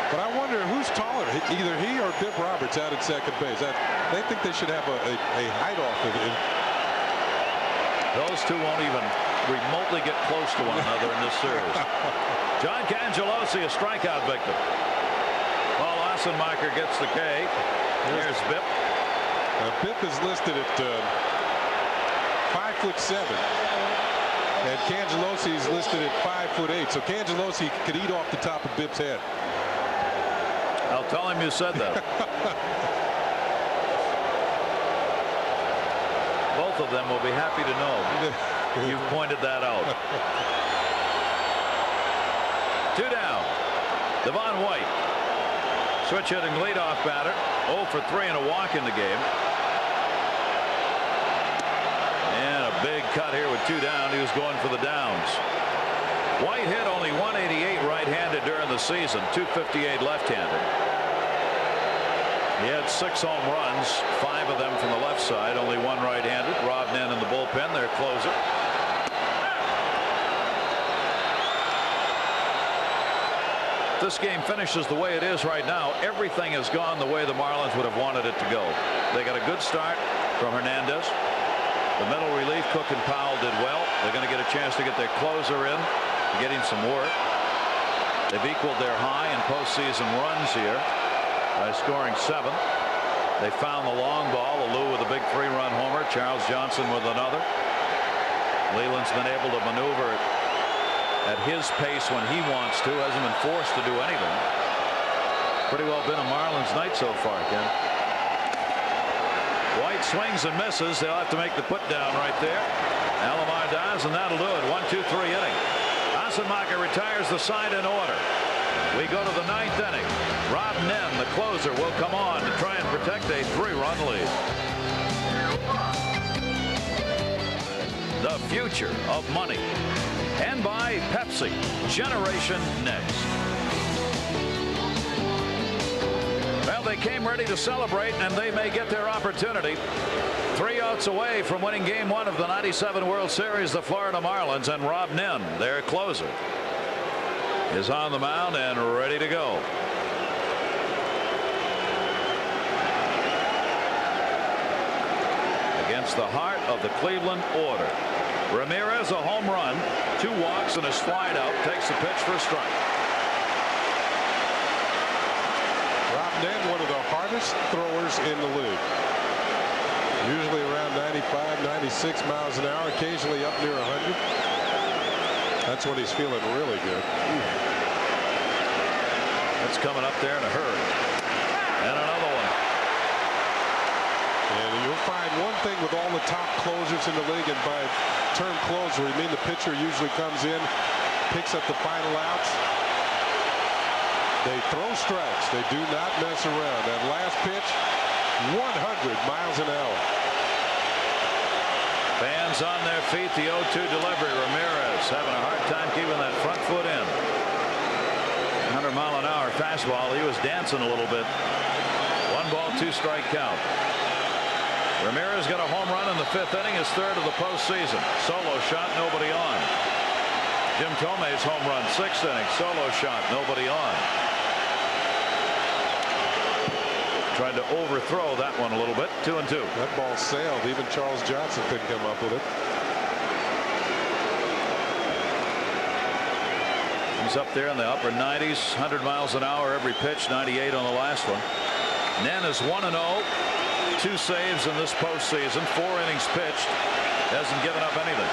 But I wonder who's taller, either he or Bip Roberts out at second base. They think they should have a height off of him. Those two won't even remotely get close to one another in this series. John Cangelosi, a strikeout victim. Paul Ossenmacher gets the K. Here's Bip. Bip is listed at 5'7", and Cangelosi is listed at 5'8". So Cangelosi could eat off the top of Bip's head. I'll tell him you said that. Both of them will be happy to know you've pointed that out. 2 down. Devon White, switch hitting leadoff batter, 0 for 3 and a walk in the game. And a big cut here with 2 down. He was going for the downs. White hit only 188 right-handed during the season, 258 left-handed. He had 6 home runs, 5 of them from the left side, only 1 right-handed. Rob Nen in the bullpen, their closer. This game finishes the way it is right now. Everything has gone the way the Marlins would have wanted it to go. They got a good start from Hernandez. The middle relief, Cook and Powell did well. They're going to get a chance to get their closer in, get him some work. They've equaled their high in postseason runs here by scoring 7. They found the long ball. Alou with a big 3-run homer. Charles Johnson with another. Leland's been able to maneuver at his pace when he wants to. Hasn't been forced to do anything. Pretty well been a Marlins night so far, Ken. White swings and misses. They'll have to make the put down right there. Alomar does, and that'll do it. 1, 2, 3 inning. Ossenmacher retires the side in order. We go to the 9th inning. Rob Nen, the closer, will come on to try and protect a 3-run lead. The future of money. And by Pepsi, Generation Next. Well, they came ready to celebrate, and they may get their opportunity. 3 outs away from winning Game 1 of the '97 World Series, the Florida Marlins, and Rob Nen, their closer, is on the mound and ready to go. Against the heart of the Cleveland order. Ramirez, a home run, 2 walks and a slide out, takes the pitch for a strike. Rob Nen, one of the hardest throwers in the league. Usually around 95, 96 miles an hour, occasionally up near 100. That's when he's feeling really good. That's coming up there in a hurry. And another one. And you'll find one thing with all the top closers in the league, and by term closer, I mean the pitcher usually comes in, picks up the final outs. They throw strikes. They do not mess around. That last pitch, 100 miles an hour. Fans on their feet. The 0-2 delivery. Ramirez having a hard time keeping that front foot in. 100-mile-an-hour fastball. He was dancing a little bit. 1 ball, 2 strike count. Ramirez got a home run in the 5th inning, his 3rd of the postseason. Solo shot, nobody on. Jim Tome's home run, 6th inning, solo shot, nobody on. Tried to overthrow that one a little bit. 2-2. That ball sailed. Even Charles Johnson couldn't come up with it. He's up there in the upper 90s, 100 miles an hour every pitch, 98 on the last one. Nen is 1-0. 2 saves in this postseason, 4 innings pitched, hasn't given up anything.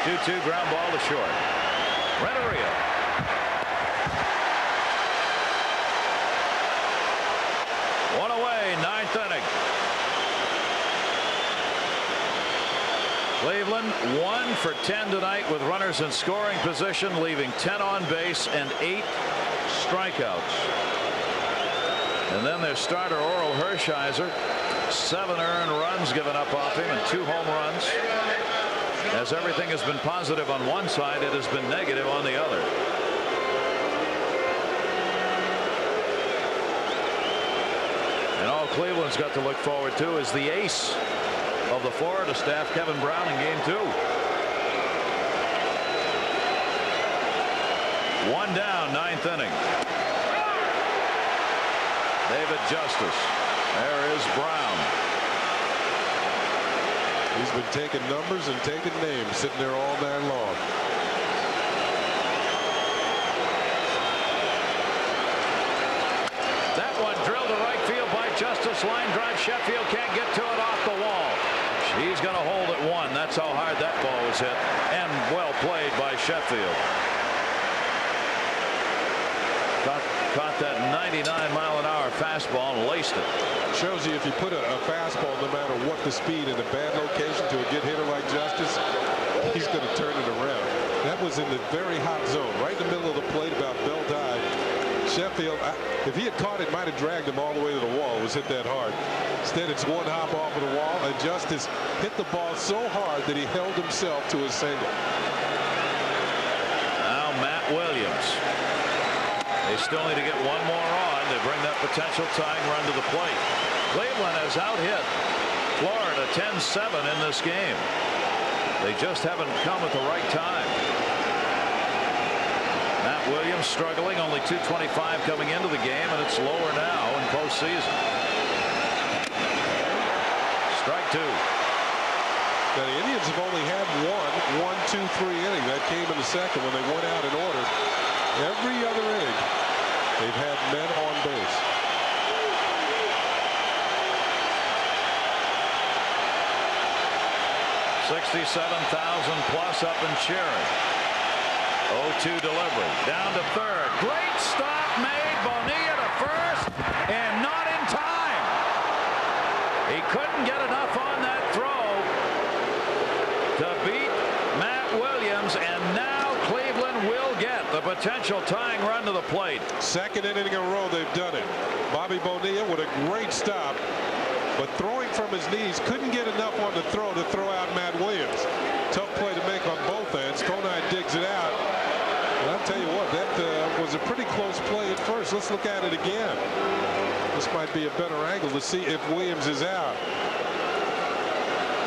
2-2 ground ball to short. Renteria. One away, 9th inning. Cleveland 1 for 10 tonight with runners in scoring position, leaving 10 on base and 8 strikeouts. And then their starter Oral Hershiser, 7 earned runs given up off him and 2 home runs. As everything has been positive on one side, it has been negative on the other. And all Cleveland's got to look forward to is the ace of the Florida staff, Kevin Brown, in Game 2. 1 down, 9th inning. David Justice. There is Brown. He's been taking numbers and taking names, sitting there all night long. That one drilled to right field by Justice. Line drive. Sheffield can't get to it, off the wall. He's going to hold it 1. That's how hard that ball was hit. And well played by Sheffield. Caught that 99-mile-an-hour fastball and laced it. Shows you if you put a fastball, no matter what the speed, in a bad location to a good hitter like Justice, he's going to turn it around. That was in the very hot zone, right in the middle of the plate, about belt high. Sheffield, if he had caught it, might have dragged him all the way to the wall. It was hit that hard. Instead, it's 1 hop off of the wall, and Justice hit the ball so hard that he held himself to a single. Now Matt Williams. They still need to get 1 more on to bring that potential tying run to the plate. Cleveland has out-hit Florida 10-7 in this game. They just haven't come at the right time. Matt Williams struggling, only .225 coming into the game, and it's lower now in postseason. Strike 2. Now, the Indians have only had 1, 1, 2, 3 inning. That came in the 2nd when they went out in order. Every other inning, they've had men on base. $67,000 plus up and cheering. 0-2 delivery. Down to 3rd. Great stop made. Bonilla to 1st. And not in time. He couldn't get enough on that throw to beat Matt Williams. And now Cleveland will get the potential tying run to the plate. 2nd inning in a row they've done it. Bobby Bonilla with a great stop, but throwing from his knees, couldn't get enough on the throw to throw out Matt Williams. Tough play to make on both ends. Conine digs it out. Well, I'll tell you what, that was a pretty close play at first. Let's look at it again. This might be a better angle to see if Williams is out.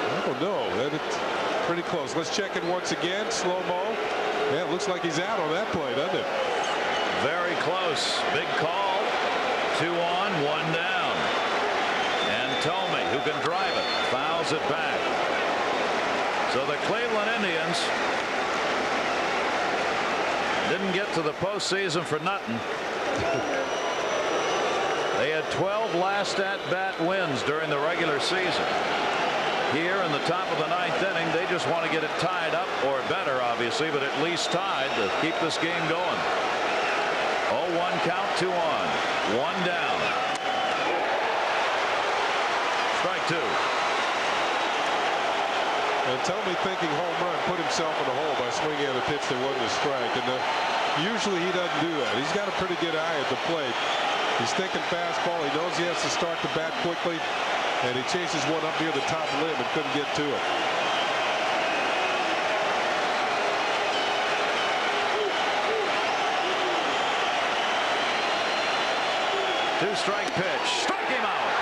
I don't know. It's pretty close. Let's check it once again. Slow-mo. Yeah, it looks like he's out on that play, doesn't it? Very close. Big call. 2 on, 1 down. And Tomey, who can drive it, fouls it back. So the Cleveland Indians didn't get to the postseason for nothing. They had 12 last at-bat wins during the regular season. Here in the top of the 9th inning, they just want to get it tied up, or better, obviously, but at least tied to keep this game going. 0-1 count, 2 on, 1 down. Strike 2. And Tomey, thinking home run, put himself in the hole by swinging at a pitch that wasn't a strike. And usually he doesn't do that. He's got a pretty good eye at the plate. He's thinking fastball. He knows he has to start the bat quickly. And he chases one up near the top limb and couldn't get to it. Two-strike pitch. Struck him out.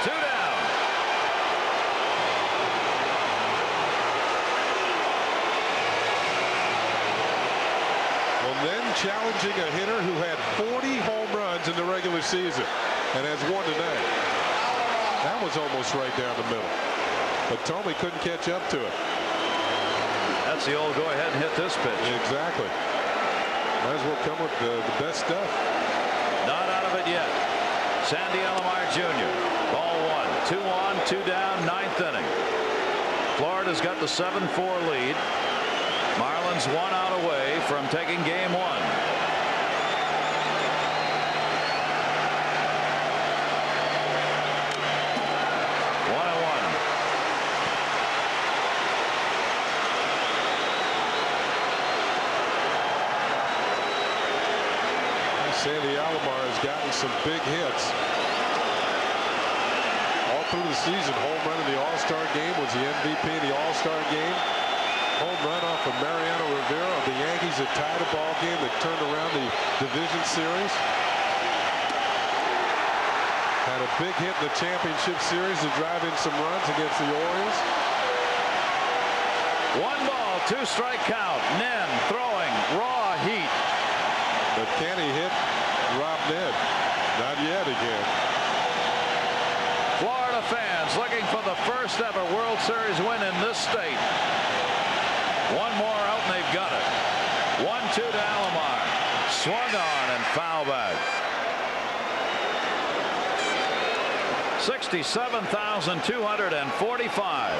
2 down. Well, then challenging a hitter who had 40 home runs in the regular season and has 1 tonight. That was almost right down the middle. But Tomey couldn't catch up to it. That's the old go ahead and hit this pitch. Exactly. Might as well come with the best stuff. Not out of it yet. Sandy Alomar Jr. Ball 1. 2 on, 2 down, 9th inning. Florida's got the 7-4 lead. Marlins 1 out away from taking game 1. Sandy Alomar has gotten some big hits all through the season. Home run in the All-Star game, was the MVP in the All-Star game. Home run off of Mariano Rivera of the Yankees that tied a ball game that turned around the division series. Had a big hit in the championship series to drive in some runs against the Orioles. 1 ball, 2-strike count. Nen throwing, raw heat. But can he hit Rob Ned? Not yet again. Florida fans looking for the first ever World Series win in this state. 1 more out and they've got it. 1-2 to Alomar. Swung on and foul back. 67,245.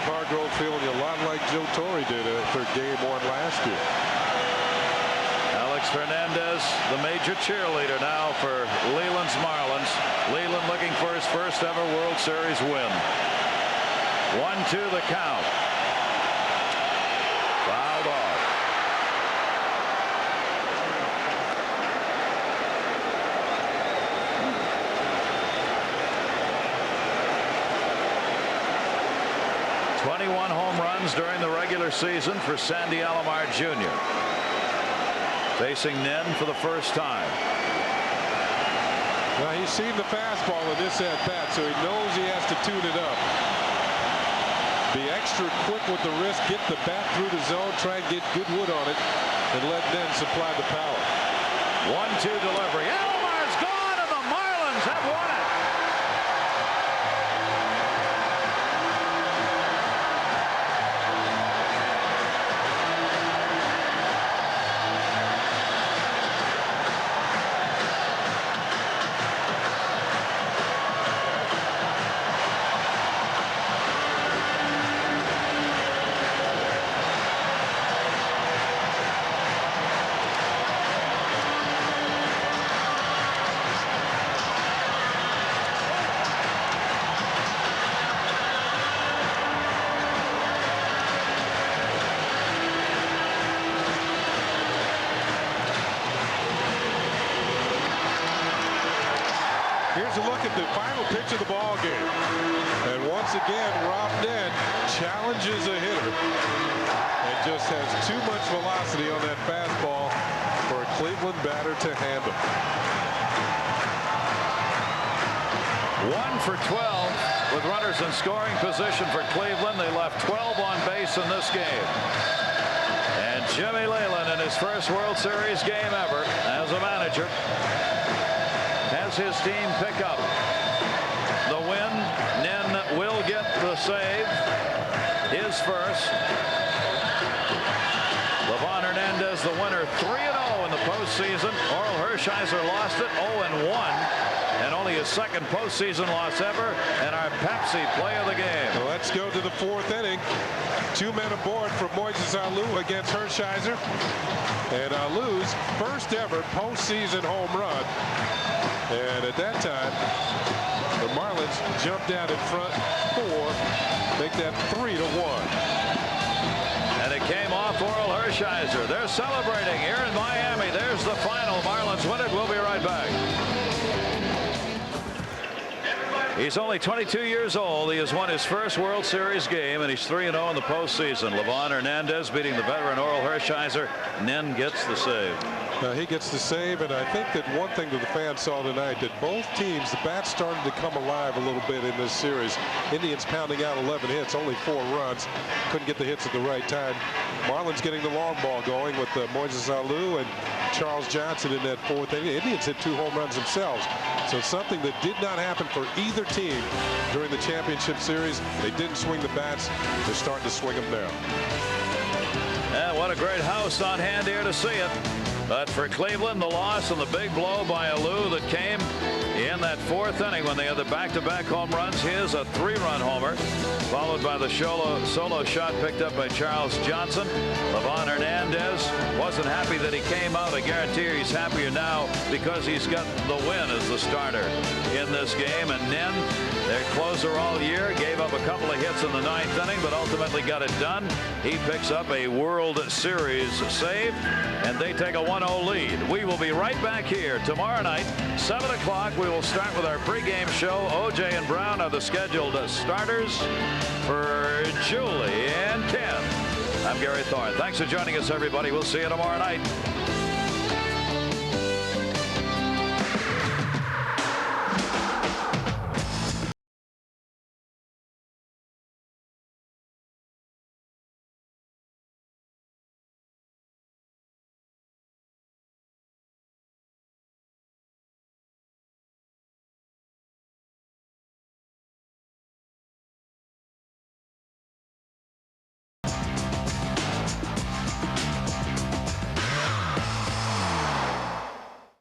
Hargrove feeling a lot like Joe Torre did after game 1 last year. Alex Hernandez, the major cheerleader now for Leland's Marlins. Leland looking for his first ever World Series win. 1-2 the count. Fouled off. Home runs during the regular season for Sandy Alomar Jr. Facing Nen for the first time. Now he's seen the fastball in this at-bat, so he knows he has to tune it up. Be extra quick with the wrist, get the bat through the zone, try and get good wood on it, and let Nen supply the power. 1-2 delivery. Alomar's gone, and the Marlins have won it. Here's a look at the final pitch of the ball game. And once again, Rob Nen challenges a hitter and just has too much velocity on that fastball for a Cleveland batter to handle. 1 for 12 with runners in scoring position for Cleveland. They left 12 on base in this game. And Jimmy Leyland, in his first World Series game ever as a manager, has his team pick up the win. Nen will get the save, his first. Livan Hernandez, the winner, 3-0 in the postseason. Orel Hershiser lost it 0-1, and only his second postseason loss ever, and our Pepsi play of the game. Well, let's go to the 4th inning. 2 men aboard for Moises Alou against Hershiser, and Alou's first ever postseason home run. And at that time, the Marlins jumped out in front 4, make that 3-1. And it came off Orel Hershiser. They're celebrating here in Miami. There's the final. Marlins win it. We'll be right back. He's only 22 years old. He has won his first World Series game, and he's 3-0 in the postseason. Livan Hernandez beating the veteran Orel Hershiser. Nen gets the save. He gets the save, and I think that one thing that the fans saw tonight, that both teams, the bats started to come alive a little bit in this series. Indians pounding out 11 hits, only 4 runs. Couldn't get the hits at the right time. Marlins getting the long ball going with Moises Alou and Charles Johnson in that 4th inning. The Indians hit 2 home runs themselves. So it's something that did not happen for either team during the championship series. They didn't swing the bats. They're starting to swing them now. And what a great house on hand here to see it. But for Cleveland, the loss and the big blow by Alou that came in that 4th inning when they had the back-to-back home runs. His a 3-run homer, followed by the solo shot picked up by Charles Johnson. Livan Hernandez wasn't happy that he came out. I guarantee you he's happier now because he's got the win as the starter in this game. And Nen, their closer all year, gave up a couple of hits in the 9th inning, but ultimately got it done. He picks up a World Series save, and they take a 1-0 lead. We will be right back here tomorrow night, 7 o'clock. We will start with our pregame show. OJ and Brown are the scheduled starters for Julie and Ken. I'm Gary Thorne. Thanks for joining us, everybody. We'll see you tomorrow night.